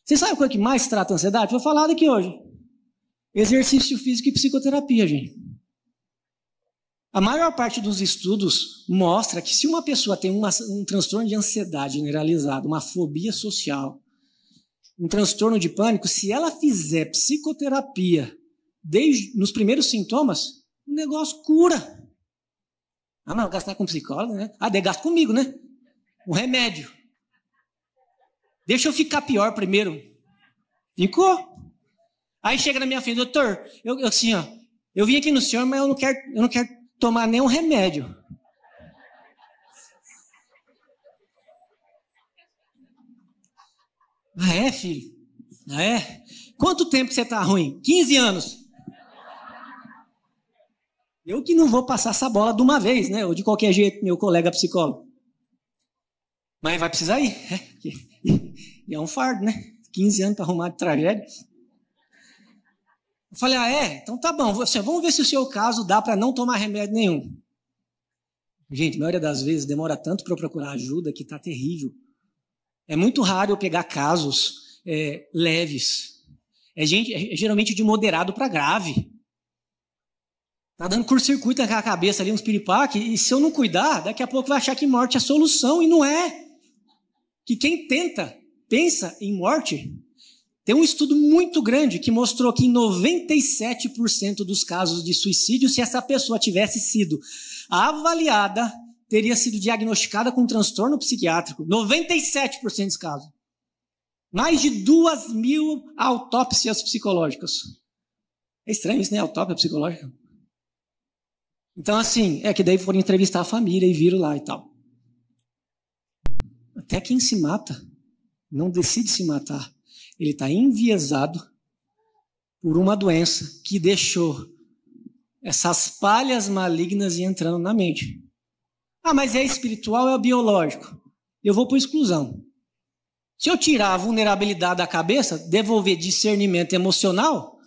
Você sabe qual é que mais trata ansiedade? Vou falar daqui hoje. Exercício físico e psicoterapia, gente. A maior parte dos estudos mostra que se uma pessoa tem um transtorno de ansiedade generalizado, uma fobia social, um transtorno de pânico, se ela fizer psicoterapia nos primeiros sintomas, o negócio cura. Mas gastar com psicólogo, né? Daí gasta comigo, né? Um remédio. Deixa eu ficar pior primeiro. Ficou? Aí chega na minha frente, doutor, eu vim aqui no senhor, mas eu não quero tomar nenhum remédio. Filho? Quanto tempo que você está ruim? 15 anos. Eu que não vou passar essa bola de uma vez, né? Ou de qualquer jeito, meu colega psicólogo. Mas vai precisar ir. E é um fardo, né? 15 anos para arrumar de tragédia. Eu falei, então tá bom. Vamos ver se o seu caso dá para não tomar remédio nenhum. Gente, a maioria das vezes demora tanto para eu procurar ajuda que tá terrível. É muito raro eu pegar casos leves. É geralmente de moderado para grave. Tá dando curto-circuito na cabeça ali, uns piripaque, e se eu não cuidar, daqui a pouco vai achar que morte é a solução, e não é. Que quem pensa em morte, tem um estudo muito grande que mostrou que em 97% dos casos de suicídio, se essa pessoa tivesse sido avaliada, teria sido diagnosticada com transtorno psiquiátrico. 97% dos casos. Mais de 2.000 autópsias psicológicas. É estranho isso, né? Autópsia psicológica. Então, assim, que daí foram entrevistar a família e viram lá e tal. Até quem se mata, não decide se matar. Ele está enviesado por uma doença que deixou essas palhas malignas entrando na mente. Ah, mas é espiritual ou é biológico? Eu vou por exclusão. Se eu tirar a vulnerabilidade da cabeça, devolver discernimento emocional,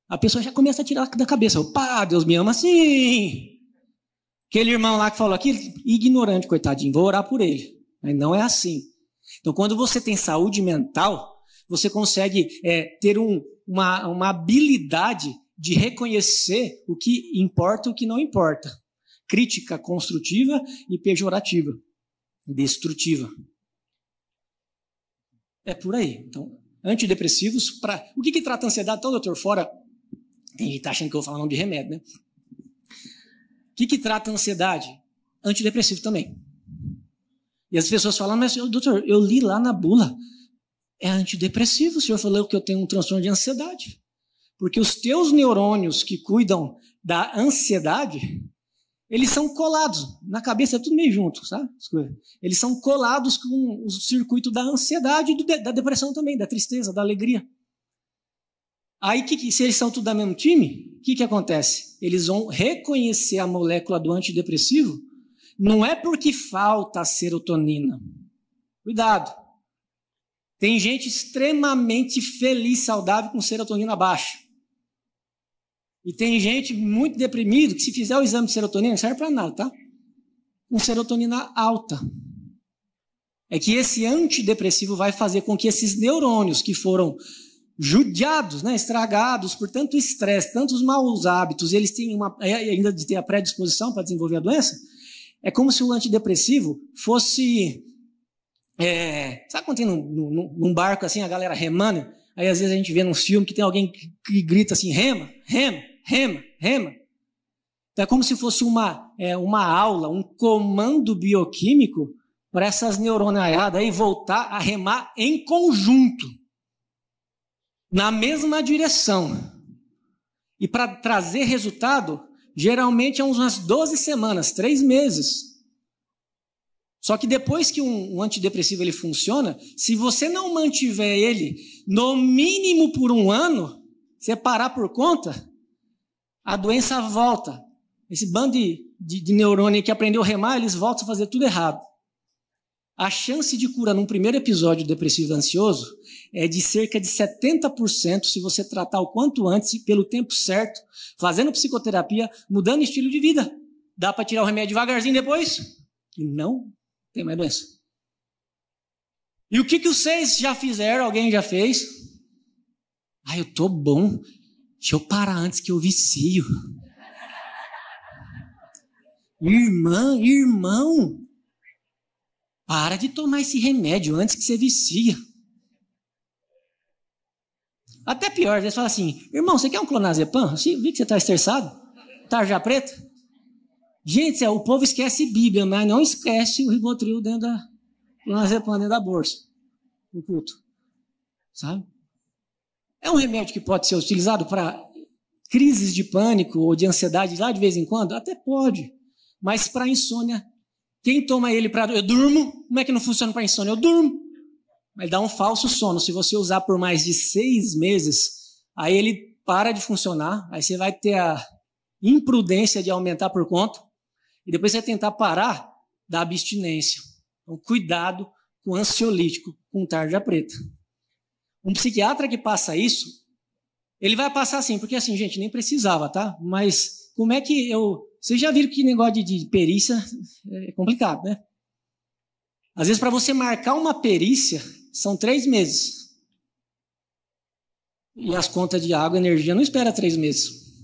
a pessoa já começa a tirar da cabeça. Opa, Deus me ama assim. Aquele irmão lá que falou aqui, ignorante, coitadinho, vou orar por ele. Mas não é assim. Então, quando você tem saúde mental, você consegue ter uma habilidade de reconhecer o que importa e o que não importa. Crítica construtiva e pejorativa, destrutiva. É por aí. Então, antidepressivos, o que trata a ansiedade? Então, doutor, fora... Tem gente que está achando que eu vou falar nome de remédio, né? O que trata a ansiedade? Antidepressivo também. E as pessoas falam, mas doutor, eu li lá na bula, é antidepressivo, o senhor falou que eu tenho um transtorno de ansiedade. Porque os teus neurônios que cuidam da ansiedade, eles são colados, na cabeça é tudo meio junto, sabe? Eles são colados com o circuito da ansiedade e da depressão também, da tristeza, da alegria. Aí, se eles são tudo da mesmo time, o que acontece? Eles vão reconhecer a molécula do antidepressivo, não é porque falta a serotonina. Cuidado. Tem gente extremamente feliz, saudável, com serotonina baixa. E tem gente muito deprimida, que se fizer o exame de serotonina, não serve para nada, tá? Com serotonina alta. É que esse antidepressivo vai fazer com que esses neurônios que foram judiados, né, estragados por tanto estresse, tantos maus hábitos, e eles têm ainda de ter a predisposição para desenvolver a doença, é como se o antidepressivo fosse... sabe quando tem num barco assim, a galera remando? Aí às vezes a gente vê num filme que tem alguém que grita assim, rema, rema, rema, rema. Então é como se fosse uma aula, um comando bioquímico para essas neuronaiadas aí voltar a remar em conjunto, na mesma direção. E para trazer resultado, geralmente é umas 12 semanas, 3 meses. Só que depois que um antidepressivo ele funciona, se você não mantiver ele no mínimo por 1 ano, você parar por conta, a doença volta. Esse bando de neurônio que aprendeu a remar, eles voltam a fazer tudo errado. A chance de cura num primeiro episódio depressivo ansioso é de cerca de 70% se você tratar o quanto antes, pelo tempo certo, fazendo psicoterapia, mudando estilo de vida. Dá para tirar o remédio devagarzinho depois e não tem mais doença. E o que vocês já fizeram? Alguém já fez? Eu tô bom. Deixa eu parar antes que eu vicio. Irmão, para de tomar esse remédio antes que você vicia. Até pior, eles falam assim, irmão, você quer um clonazepam? Vi que você está estressado. Tarja preta? Gente, o povo esquece Bíblia, mas não esquece o Rivotril dentro da clonazepam dentro da bolsa. No culto. Sabe? É um remédio que pode ser utilizado para crises de pânico ou de ansiedade lá de vez em quando? Até pode. Mas para insônia, quem toma ele para... Eu durmo. Como é que não funciona para insônia? Eu durmo. Mas dá um falso sono. Se você usar por mais de 6 meses, aí ele para de funcionar. Aí você vai ter a imprudência de aumentar por conta. E depois você vai tentar parar da abstinência. Então, cuidado com ansiolítico, com tarja preta. Um psiquiatra que passa isso, ele vai passar assim, porque assim, gente, nem precisava, tá? Mas como é que Vocês já viram que negócio de perícia é complicado, né? Às vezes, para você marcar uma perícia, são 3 meses. E as contas de água e energia não esperam 3 meses.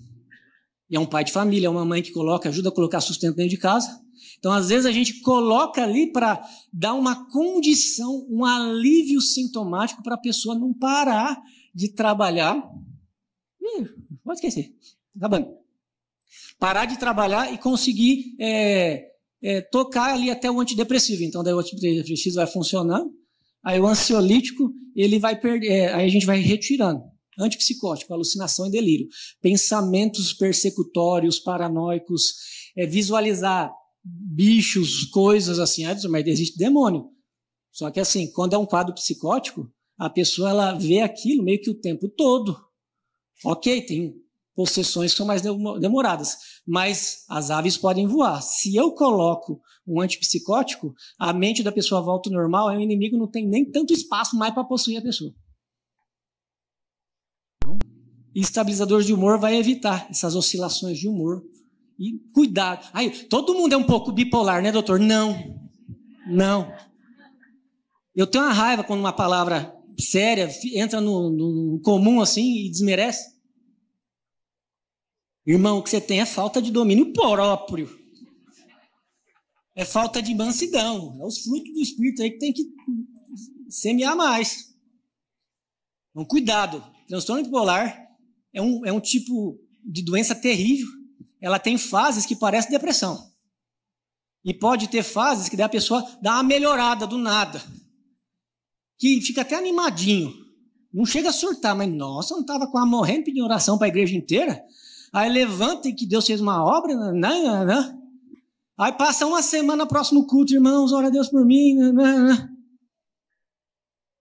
E é um pai de família, é uma mãe que ajuda a colocar sustento dentro de casa. Então, às vezes, a gente coloca ali para dar uma condição, um alívio sintomático para a pessoa não parar de trabalhar. Pode esquecer. Acabando. Parar de trabalhar e conseguir tocar ali até o antidepressivo. Então, daí o antidepressivo vai funcionando, aí o ansiolítico, ele vai perder, aí a gente vai retirando. Antipsicótico, alucinação e delírio. Pensamentos persecutórios, paranoicos, visualizar bichos, coisas assim, mas existe demônio. Só que assim, quando é um quadro psicótico, a pessoa ela vê aquilo meio que o tempo todo. Ok, tem possessões que são mais demoradas, mas as aves podem voar. Se eu coloco um antipsicótico, a mente da pessoa volta ao normal, aí o inimigo não tem nem tanto espaço mais para possuir a pessoa. E estabilizador de humor vai evitar essas oscilações de humor. E cuidado. Aí, todo mundo é um pouco bipolar, né, doutor? Não. Eu tenho uma raiva quando uma palavra séria entra no comum assim e desmerece. Irmão, o que você tem é falta de domínio próprio. É falta de mansidão. É os frutos do Espírito aí que tem que semear mais. Então, cuidado. Transtorno bipolar é um tipo de doença terrível. Ela tem fases que parecem depressão. E pode ter fases que a pessoa dá uma melhorada do nada. Que fica até animadinho. Não chega a surtar, mas nossa, não estava quase morrendo pedindo oração para a igreja inteira? Aí levanta e que Deus fez uma obra. Aí passa uma semana próximo culto, irmãos, ora a Deus por mim.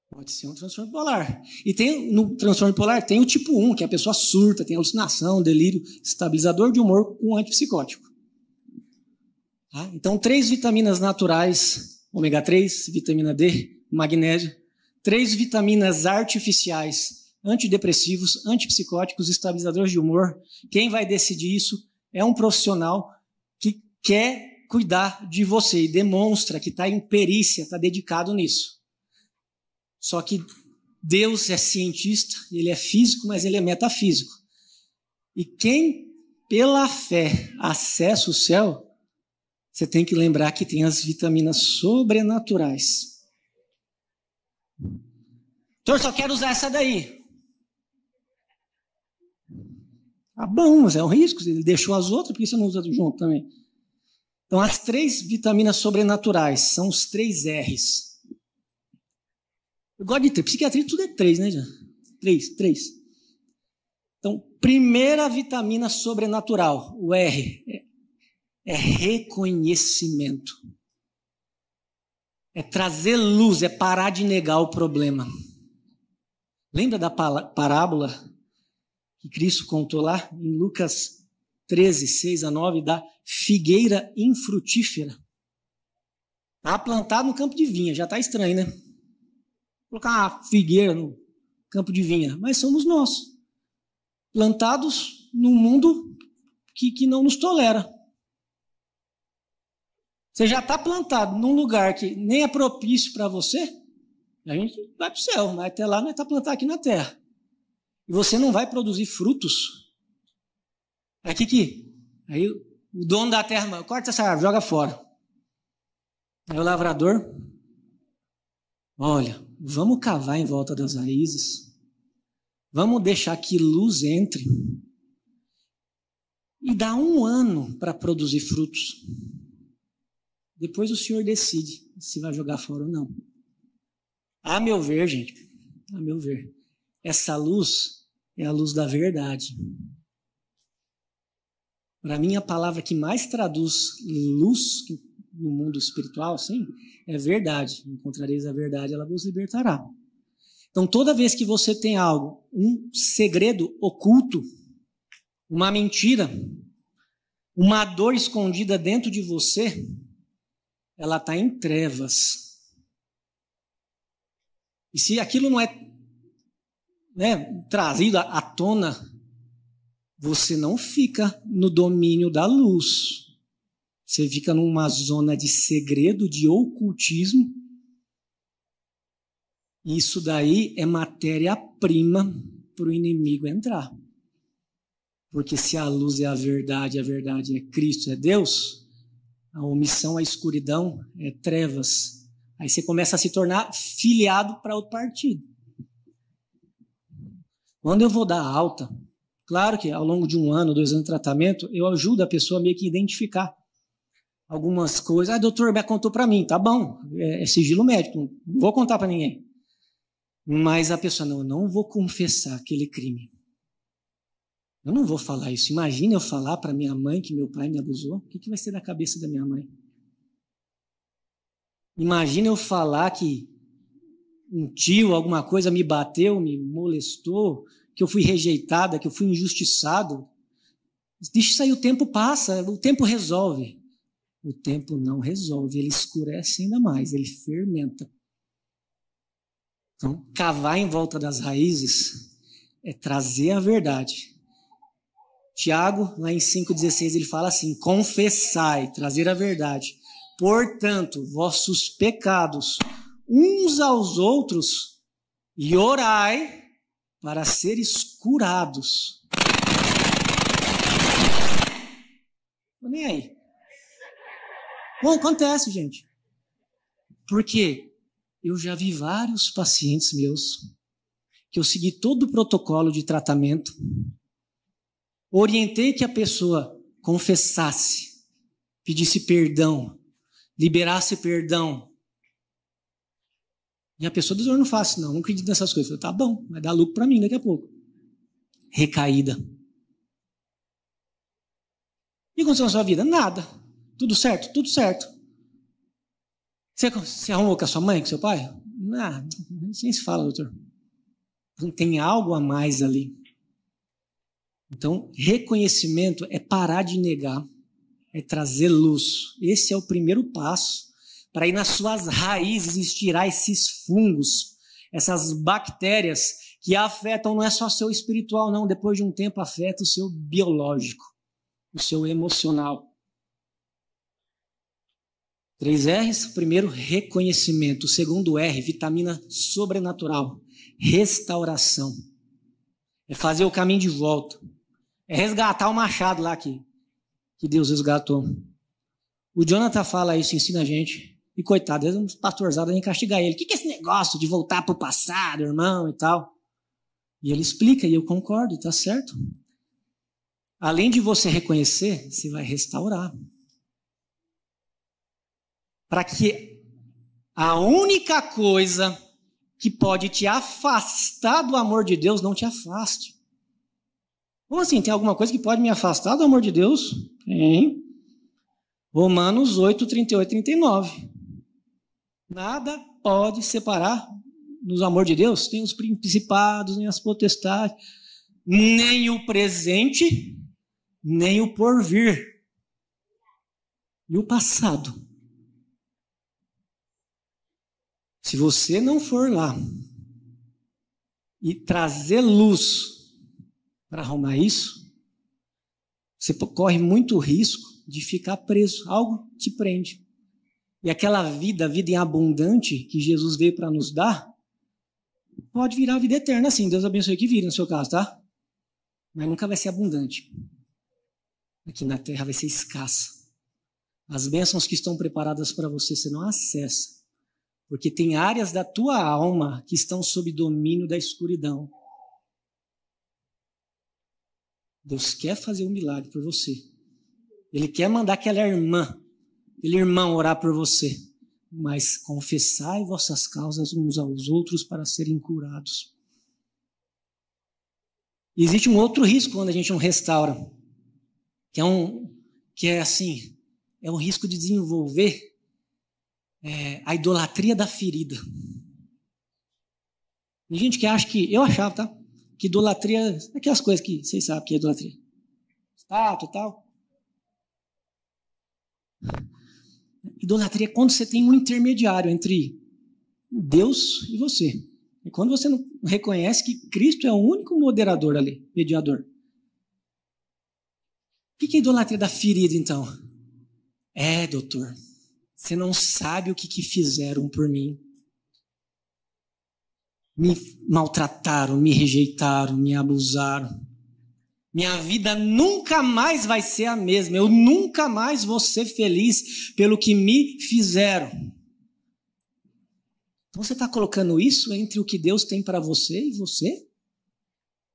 Pode ser um transtorno bipolar. E tem, no transtorno bipolar tem o tipo 1, que a pessoa surta, tem alucinação, delírio, estabilizador de humor com antipsicótico. Tá? Então, 3 vitaminas naturais, ômega 3, vitamina D, magnésio, 3 vitaminas artificiais, antidepressivos, antipsicóticos, estabilizadores de humor. Quem vai decidir isso é um profissional que quer cuidar de você e demonstra que está em perícia, está dedicado nisso. Só que Deus é cientista, ele é físico, mas ele é metafísico. E quem, pela fé, acessa o céu, você tem que lembrar que tem as vitaminas sobrenaturais. Doutor, só quero usar essa daí. Ah, bom, mas é um risco. Ele deixou as outras, por que você não usa junto também? Então, as 3 vitaminas sobrenaturais são os 3 R's. Eu gosto de 3. Psiquiatria tudo é 3, né, já? 3. Então, primeira vitamina sobrenatural, o R, é reconhecimento. É trazer luz, é parar de negar o problema. Lembra da parábola que Cristo contou lá em Lucas 13, 6-9, da figueira infrutífera? Está plantado no campo de vinha, já está estranho, né? Colocar uma figueira no campo de vinha, mas somos nós, plantados num mundo que não nos tolera. Você já está plantado num lugar que nem é propício para você, a gente vai para o céu, mas até lá nós está plantado aqui na terra. E você não vai produzir frutos. Aí o dono da terra, corta essa árvore, joga fora. Aí o lavrador, olha, vamos cavar em volta das raízes, vamos deixar que luz entre e dá 1 ano para produzir frutos. Depois o senhor decide se vai jogar fora ou não. A meu ver, gente, essa luz é a luz da verdade. Para mim, a palavra que mais traduz luz no mundo espiritual, sim, é verdade. Encontrareis a verdade, ela vos libertará. Então, toda vez que você tem algo, um segredo oculto, uma mentira, uma dor escondida dentro de você, ela está em trevas. E se aquilo não é, trazido à tona, você não fica no domínio da luz. Você fica numa zona de segredo, de ocultismo. Isso daí é matéria-prima para o inimigo entrar. Porque se a luz é a verdade é Cristo, é Deus, a omissão, a escuridão é trevas. Aí você começa a se tornar filiado para outro partido. Quando eu vou dar alta, claro que ao longo de 1 ano, 2 anos de tratamento, eu ajudo a pessoa meio que identificar algumas coisas. Ah, doutor, me contou para mim, tá bom, é sigilo médico, não vou contar para ninguém. Mas a pessoa, não, eu não vou confessar aquele crime. Eu não vou falar isso. Imagina eu falar para minha mãe que meu pai me abusou. O que vai ser da cabeça da minha mãe? Imagina eu falar que um tio, alguma coisa, me bateu, me molestou, que eu fui rejeitada, que eu fui injustiçado. Deixa isso aí, o tempo passa, o tempo resolve. O tempo não resolve, ele escurece ainda mais, ele fermenta. Então, cavar em volta das raízes é trazer a verdade. Tiago, lá em 5,16, ele fala assim: confessai, trazer a verdade. Portanto, vossos pecados uns aos outros e orai para seres curados. Não nem aí. Bom, acontece, gente. Porque eu já vi vários pacientes meus que eu segui todo o protocolo de tratamento, orientei que a pessoa confessasse, pedisse perdão, liberasse perdão. E a pessoa diz: eu não faço, não acredito nessas coisas. Eu falei: tá bom, vai dar lucro para mim daqui a pouco. Recaída. E aconteceu na sua vida? Nada. Tudo certo? Tudo certo. Você arrumou com a sua mãe, com seu pai? Não, nem se fala, doutor. Não tem algo a mais ali. Então, reconhecimento é parar de negar, é trazer luz. Esse é o primeiro passo para ir nas suas raízes e tirar esses fungos, essas bactérias que afetam não é só seu espiritual, não. Depois de um tempo afeta o seu biológico, o seu emocional. 3 R's. Primeiro, reconhecimento. O segundo R, vitamina sobrenatural. Restauração. É fazer o caminho de volta. É resgatar o machado lá que Deus resgatou. O Jonathan fala isso, ensina a gente. E coitado, eles uns pastorzados vêm castigar ele. O que é esse negócio de voltar para o passado, irmão, e tal? E ele explica, e eu concordo, está certo. Além de você reconhecer, você vai restaurar. Para que a única coisa que pode te afastar do amor de Deus não te afaste. Como assim? Tem alguma coisa que pode me afastar do amor de Deus? Tem. Romanos 8, 38 e 39. Nada pode separar do amor de Deus. Tem os principados, nem as potestades, nem o presente, nem o porvir. E o passado. Se você não for lá e trazer luz para arrumar isso, você corre muito risco de ficar preso. Algo te prende. E aquela vida em abundante que Jesus veio para nos dar, pode virar vida eterna, sim. Deus abençoe que vira no seu caso, tá? Mas nunca vai ser abundante. Aqui na terra vai ser escassa. As bênçãos que estão preparadas para você não acessa. Porque tem áreas da tua alma que estão sob domínio da escuridão. Deus quer fazer um milagre por você. Ele quer mandar aquele irmão orar por você. Mas confessai vossas causas uns aos outros para serem curados. E existe um outro risco quando a gente não restaura. É um risco de desenvolver a idolatria da ferida. Tem gente que acha eu achava, tá? Que idolatria, aquelas coisas que vocês sabem que é idolatria. Estátua e tal. Idolatria é quando você tem um intermediário entre Deus e você. É quando você não reconhece que Cristo é o único moderador ali, mediador. O que é idolatria da ferida, então? Doutor, você não sabe o que fizeram por mim. Me maltrataram, me rejeitaram, me abusaram. Minha vida nunca mais vai ser a mesma. Eu nunca mais vou ser feliz pelo que me fizeram. Então você está colocando isso entre o que Deus tem para você e você?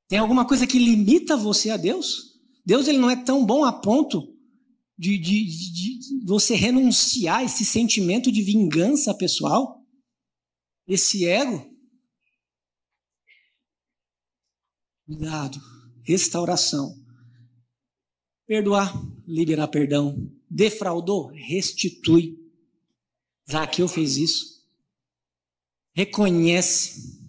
Tem alguma coisa que limita você a Deus? Deus ele não é tão bom a ponto de você renunciar a esse sentimento de vingança pessoal? Esse ego? Cuidado. Restauração. Perdoar, liberar perdão. Defraudou, restitui. Zaqueu fez isso. Reconhece.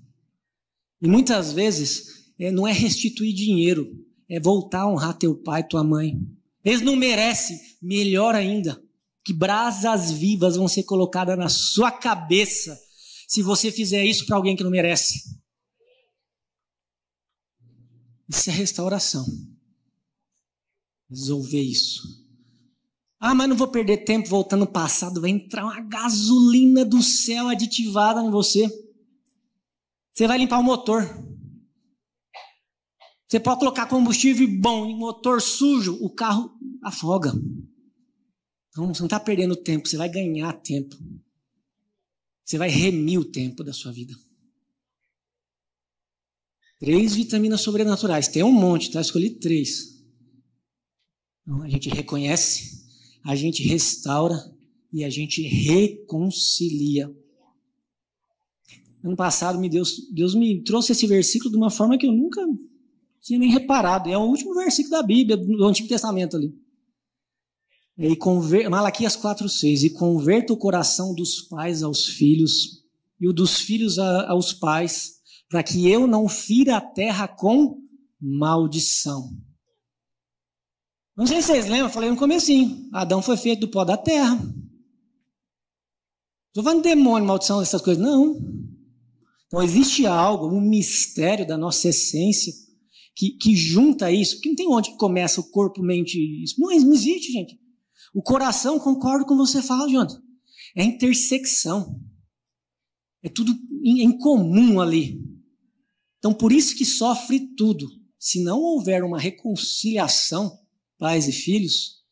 E muitas vezes não é restituir dinheiro, é voltar a honrar teu pai e tua mãe. Eles não merecem, melhor ainda, que brasas vivas vão ser colocadas na sua cabeça se você fizer isso para alguém que não merece. Isso é restauração. Resolver isso. Mas não vou perder tempo voltando no passado. Vai entrar uma gasolina do céu aditivada em você. Você vai limpar o motor. Você pode colocar combustível bom em motor sujo, o carro afoga. Então, você não está perdendo tempo, você vai ganhar tempo. Você vai remir o tempo da sua vida. 3 vitaminas sobrenaturais. Tem um monte, tá? Eu escolhi 3. Então, a gente reconhece, a gente restaura e a gente reconcilia. Ano passado, Deus me trouxe esse versículo de uma forma que eu nunca tinha nem reparado. É o último versículo da Bíblia, do Antigo Testamento ali. Malaquias 4:6. E converta o coração dos pais aos filhos e o dos filhos aos pais, para que eu não fira a terra com maldição. Não sei se vocês lembram, eu falei no comecinho. Adão foi feito do pó da terra. Estou falando de demônio, maldição, essas coisas. Não. Então existe algo, um mistério da nossa essência que junta isso. Porque não tem onde que começa o corpo, mente e isso. Não existe, gente. O coração, concordo com você fala, Jonathan. É intersecção. É tudo em comum ali. Então, por isso que sofre tudo. Se não houver uma reconciliação, pais e filhos,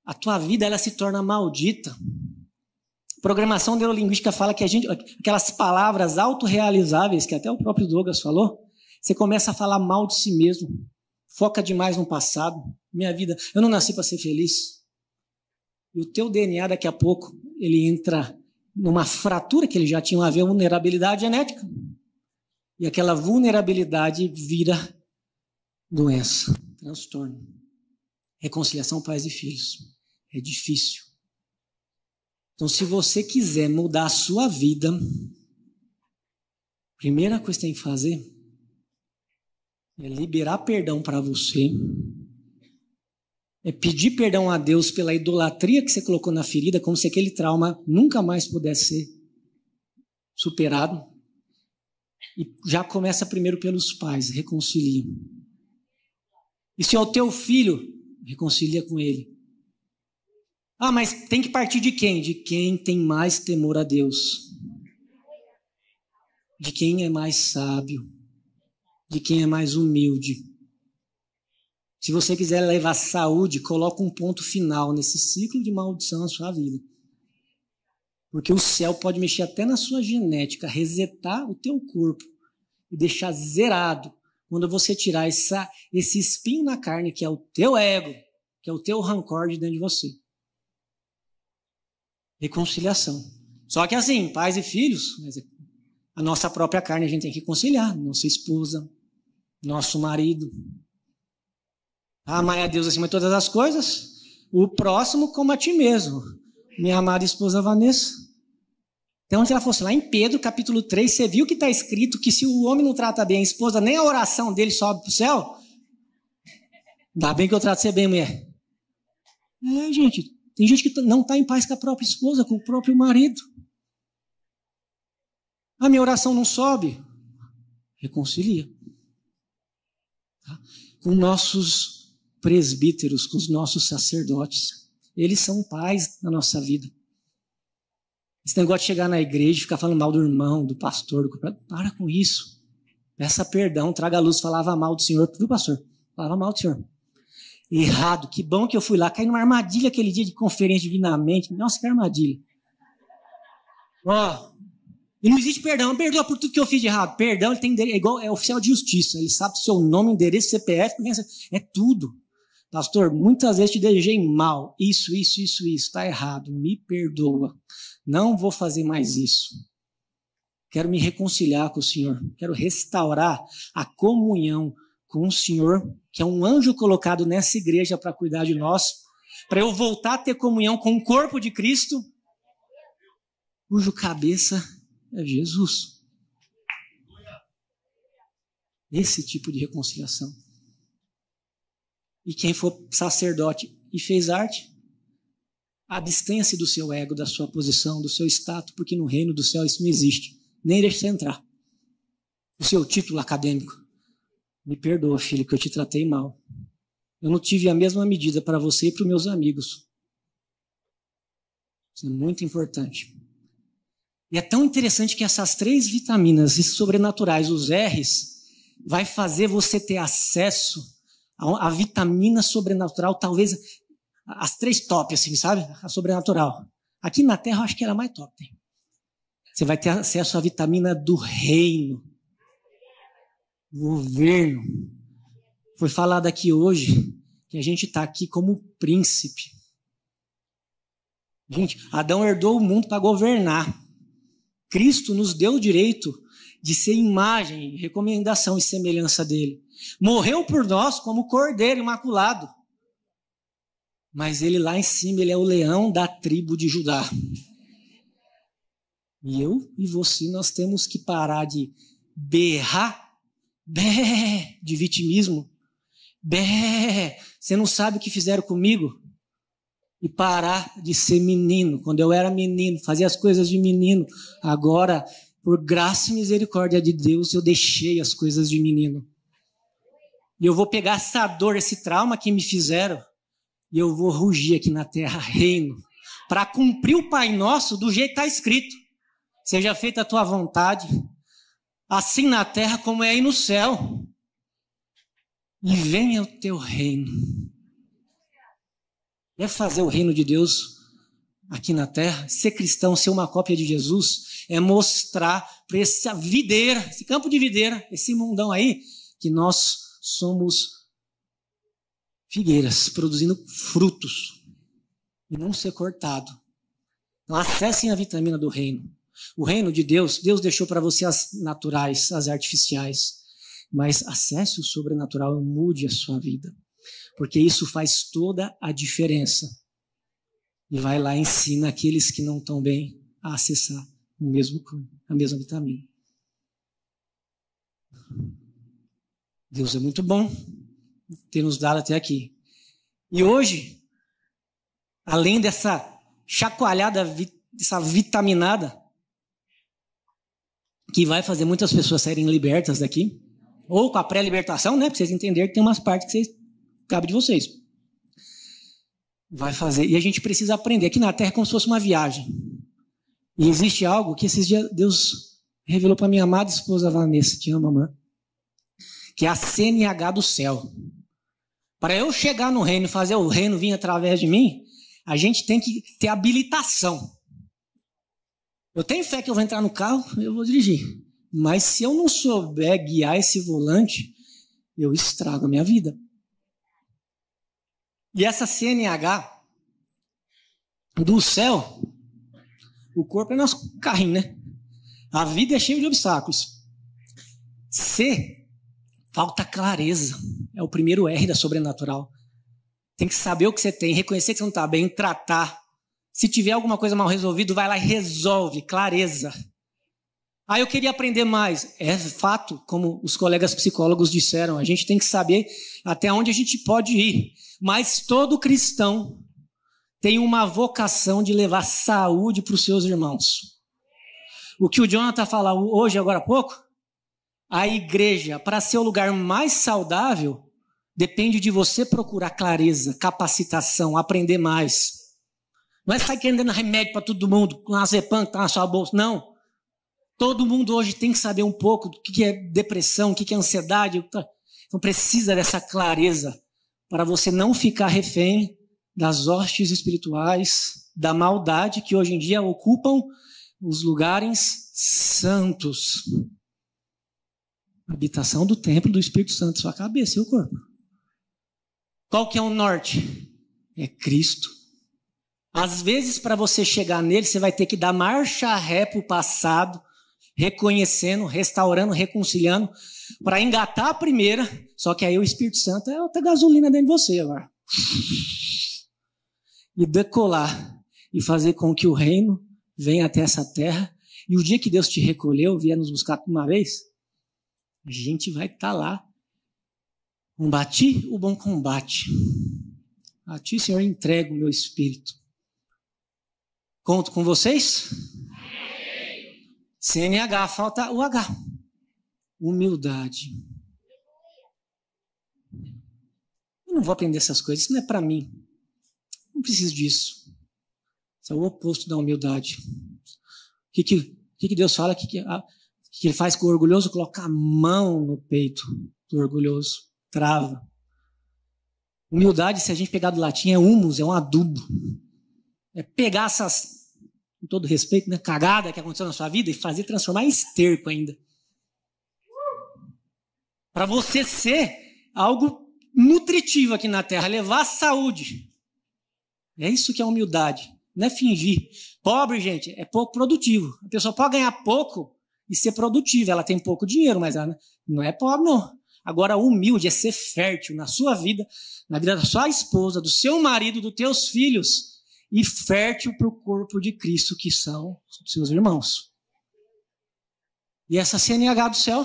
a tua vida ela se torna maldita. Programação neurolinguística fala que aquelas palavras autorrealizáveis, que até o próprio Douglas falou, você começa a falar mal de si mesmo. Foca demais no passado. Minha vida, eu não nasci para ser feliz. E o teu DNA, daqui a pouco, ele entra numa fratura que ele já tinha a ver, vulnerabilidade genética. E aquela vulnerabilidade vira doença, transtorno. Reconciliação pais e filhos. É difícil. Então, se você quiser mudar a sua vida, a primeira coisa que tem que fazer é liberar perdão para você, é pedir perdão a Deus pela idolatria que você colocou na ferida, como se aquele trauma nunca mais pudesse ser superado. E já começa primeiro pelos pais, reconcilia. E se é o teu filho, reconcilia com ele. Mas tem que partir de quem? De quem tem mais temor a Deus. De quem é mais sábio. De quem é mais humilde. Se você quiser levar saúde, coloca um ponto final nesse ciclo de maldição na sua vida. Porque o céu pode mexer até na sua genética, resetar o teu corpo e deixar zerado quando você tirar esse espinho na carne, que é o teu ego, que é o teu rancor de dentro de você. Reconciliação. Só que assim, pais e filhos, a nossa própria carne a gente tem que reconciliar. Nossa esposa, nosso marido. Amar a Deus acima de todas as coisas. O próximo como a ti mesmo. Minha amada esposa Vanessa. Então, se ela fosse lá em Pedro, capítulo 3, você viu que está escrito que se o homem não trata bem a esposa, nem a oração dele sobe para o céu? Dá bem que eu trato você bem, mulher. Gente, tem gente que não está em paz com a própria esposa, com o próprio marido. A minha oração não sobe. Reconcilia. Tá? Com nossos presbíteros, com os nossos sacerdotes. Eles são pais na nossa vida. Esse negócio de chegar na igreja e ficar falando mal do irmão, do pastor, do cooperado, para com isso. Peça perdão, traga a luz, falava mal do Senhor, viu, pastor? Falava mal do Senhor. Errado, que bom que eu fui lá, caí numa armadilha aquele dia de conferência divinamente. Nossa, que armadilha. E não existe perdão, perdoa por tudo que eu fiz de errado. Perdão, ele tem é oficial de justiça, ele sabe seu nome, endereço, CPF, é tudo. Pastor, muitas vezes te desejei mal, isso, está errado, me perdoa. Não vou fazer mais isso. Quero me reconciliar com o Senhor, quero restaurar a comunhão com o Senhor, que é um anjo colocado nessa igreja para cuidar de nós, para eu voltar a ter comunhão com o corpo de Cristo, cujo cabeça é Jesus. Esse tipo de reconciliação. E quem for sacerdote e fez arte, abstenha-se do seu ego, da sua posição, do seu status, porque no reino do céu isso não existe. Nem deixe você entrar. O seu título acadêmico. Me perdoa, filho, que eu te tratei mal. Eu não tive a mesma medida para você e para os meus amigos. Isso é muito importante. E é tão interessante que essas 3 vitaminas sobrenaturais, os R's, vai fazer você ter acesso a vitamina sobrenatural, talvez as 3 top, assim, sabe? A sobrenatural. Aqui na Terra eu acho que era mais top. Hein? Você vai ter acesso à vitamina do reino. Governo. Foi falado aqui hoje que a gente está aqui como príncipe. Gente, Adão herdou o mundo para governar. Cristo nos deu o direito de ser imagem, recomendação e semelhança dele. Morreu por nós como cordeiro imaculado. Mas ele lá em cima, ele é o leão da tribo de Judá. E eu e você, nós temos que parar de berrar, de vitimismo. Você não sabe o que fizeram comigo? E parar de ser menino. Quando eu era menino, fazia as coisas de menino. Agora, por graça e misericórdia de Deus, eu deixei as coisas de menino. E eu vou pegar essa dor, esse trauma que me fizeram, e eu vou rugir aqui na terra, reino, para cumprir o Pai Nosso do jeito que está escrito. Seja feita a tua vontade, assim na terra como é aí no céu. E venha o teu reino. É fazer o reino de Deus aqui na terra, ser cristão, ser uma cópia de Jesus, é mostrar para essa videira, esse campo de videira, esse mundão aí, que nós somos figueiras, produzindo frutos, e não ser cortado. Então acessem a vitamina do reino. O reino de Deus, Deus deixou para você as naturais, as artificiais, mas acesse o sobrenatural e mude a sua vida. Porque isso faz toda a diferença. E vai lá e ensina aqueles que não estão bem a acessar a mesma vitamina. Deus é muito bom ter nos dado até aqui. E hoje, além dessa chacoalhada, dessa vitaminada, que vai fazer muitas pessoas saírem libertas daqui, ou com a pré-libertação, né? Para vocês entenderem que tem umas partes que cabe de vocês. Vai fazer. E a gente precisa aprender. Aqui na Terra é como se fosse uma viagem. E existe algo que esses dias Deus revelou para minha amada esposa Vanessa, te amo, amor, que é a CNH do céu. Para eu chegar no reino e fazer o reino vir através de mim, a gente tem que ter habilitação. Eu tenho fé que eu vou entrar no carro, eu vou dirigir. Mas se eu não souber guiar esse volante, eu estrago a minha vida. E essa CNH do céu, o corpo é nosso carrinho, né? A vida é cheia de obstáculos. C, falta clareza. É o primeiro R da sobrenatural. Tem que saber o que você tem, reconhecer que você não está bem, tratar. Se tiver alguma coisa mal resolvida, vai lá e resolve. Clareza. Ah, eu queria aprender mais. É fato, como os colegas psicólogos disseram, a gente tem que saber até onde a gente pode ir. Mas todo cristão tem uma vocação de levar saúde para os seus irmãos. O que o Jonathan falou hoje, agora há pouco, a igreja, para ser o lugar mais saudável, depende de você procurar clareza, capacitação, aprender mais. Não é sair querendo dar remédio para todo mundo, com uma Zepam que está na sua bolsa, não. Todo mundo hoje tem que saber um pouco do que é depressão, o que é ansiedade. Então precisa dessa clareza para você não ficar refém das hostes espirituais, da maldade que hoje em dia ocupam os lugares santos. A habitação do templo do Espírito Santo, sua cabeça e seu corpo. Qual que é o norte? É Cristo. Às vezes, para você chegar nele, você vai ter que dar marcha ré para o passado, reconhecendo, restaurando, reconciliando, para engatar a primeira, só que aí o Espírito Santo é outra gasolina dentro de você agora. E decolar, e fazer com que o reino venha até essa terra, e o dia que Deus te recolheu, vier nos buscar uma vez, A gente vai estar lá. Combati o bom combate. A ti, Senhor, entrego o meu espírito. Conto com vocês? CNH, falta o H. Humildade. Eu não vou aprender essas coisas, isso não é para mim. Não preciso disso. Isso é o oposto da humildade. O que Deus fala? O que ele faz com o orgulhoso? Coloca a mão no peito do orgulhoso. Trava. Humildade, se a gente pegar do latim, é humus, é um adubo. É pegar essas, com todo respeito, né, cagada que aconteceu na sua vida e fazer transformar em esterco ainda. Para você ser algo nutritivo aqui na terra, levar saúde. É isso que é humildade, não é fingir. Pobre, gente, é pouco produtivo. A pessoa pode ganhar pouco e ser produtiva. Ela tem pouco dinheiro, mas ela não é pobre, não. Agora, humilde é ser fértil na sua vida, na vida da sua esposa, do seu marido, dos teus filhos, e fértil para o corpo de Cristo, que são os seus irmãos. E essa CNH do céu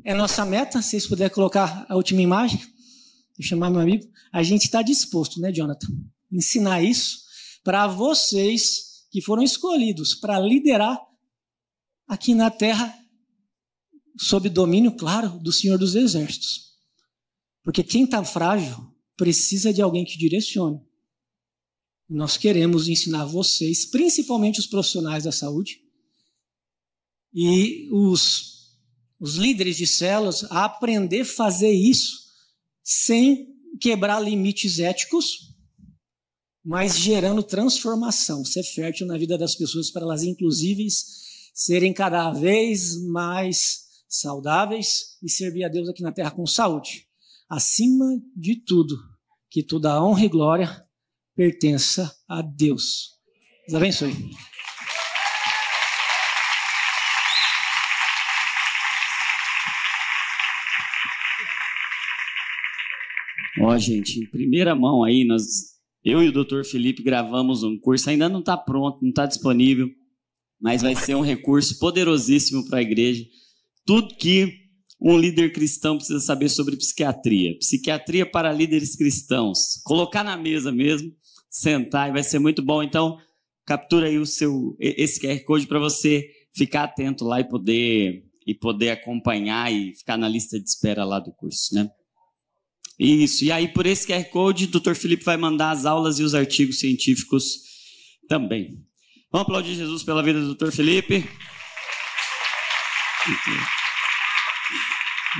é nossa meta. Se vocês puderem colocar a última imagem, vou chamar meu amigo. A gente está disposto, né, Jonathan? Ensinar isso para vocês que foram escolhidos para liderar aqui na terra, sob domínio, claro, do Senhor dos Exércitos. Porque quem está frágil precisa de alguém que direcione. Nós queremos ensinar vocês, principalmente os profissionais da saúde e os líderes de células, a aprender a fazer isso sem quebrar limites éticos, mas gerando transformação, ser fértil na vida das pessoas para elas, inclusive, serem cada vez mais saudáveis e servir a Deus aqui na terra com saúde. Acima de tudo, que toda a honra e glória pertença a Deus. Deus abençoe.
Ó, gente, em primeira mão aí, eu e o Dr. Felipe gravamos um curso, ainda não está pronto, não está disponível, mas vai ser um recurso poderosíssimo para a igreja. Tudo que um líder cristão precisa saber sobre psiquiatria. Psiquiatria para líderes cristãos. Colocar na mesa mesmo, sentar, e vai ser muito bom. Então, captura aí esse QR Code para você ficar atento lá e poder acompanhar e ficar na lista de espera lá do curso, né? Isso. E aí, por esse QR Code, o Dr. Felipe vai mandar as aulas e os artigos científicos também. Vamos aplaudir Jesus pela vida do Dr. Felipe.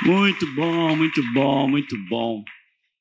Muito bom, muito bom, muito bom.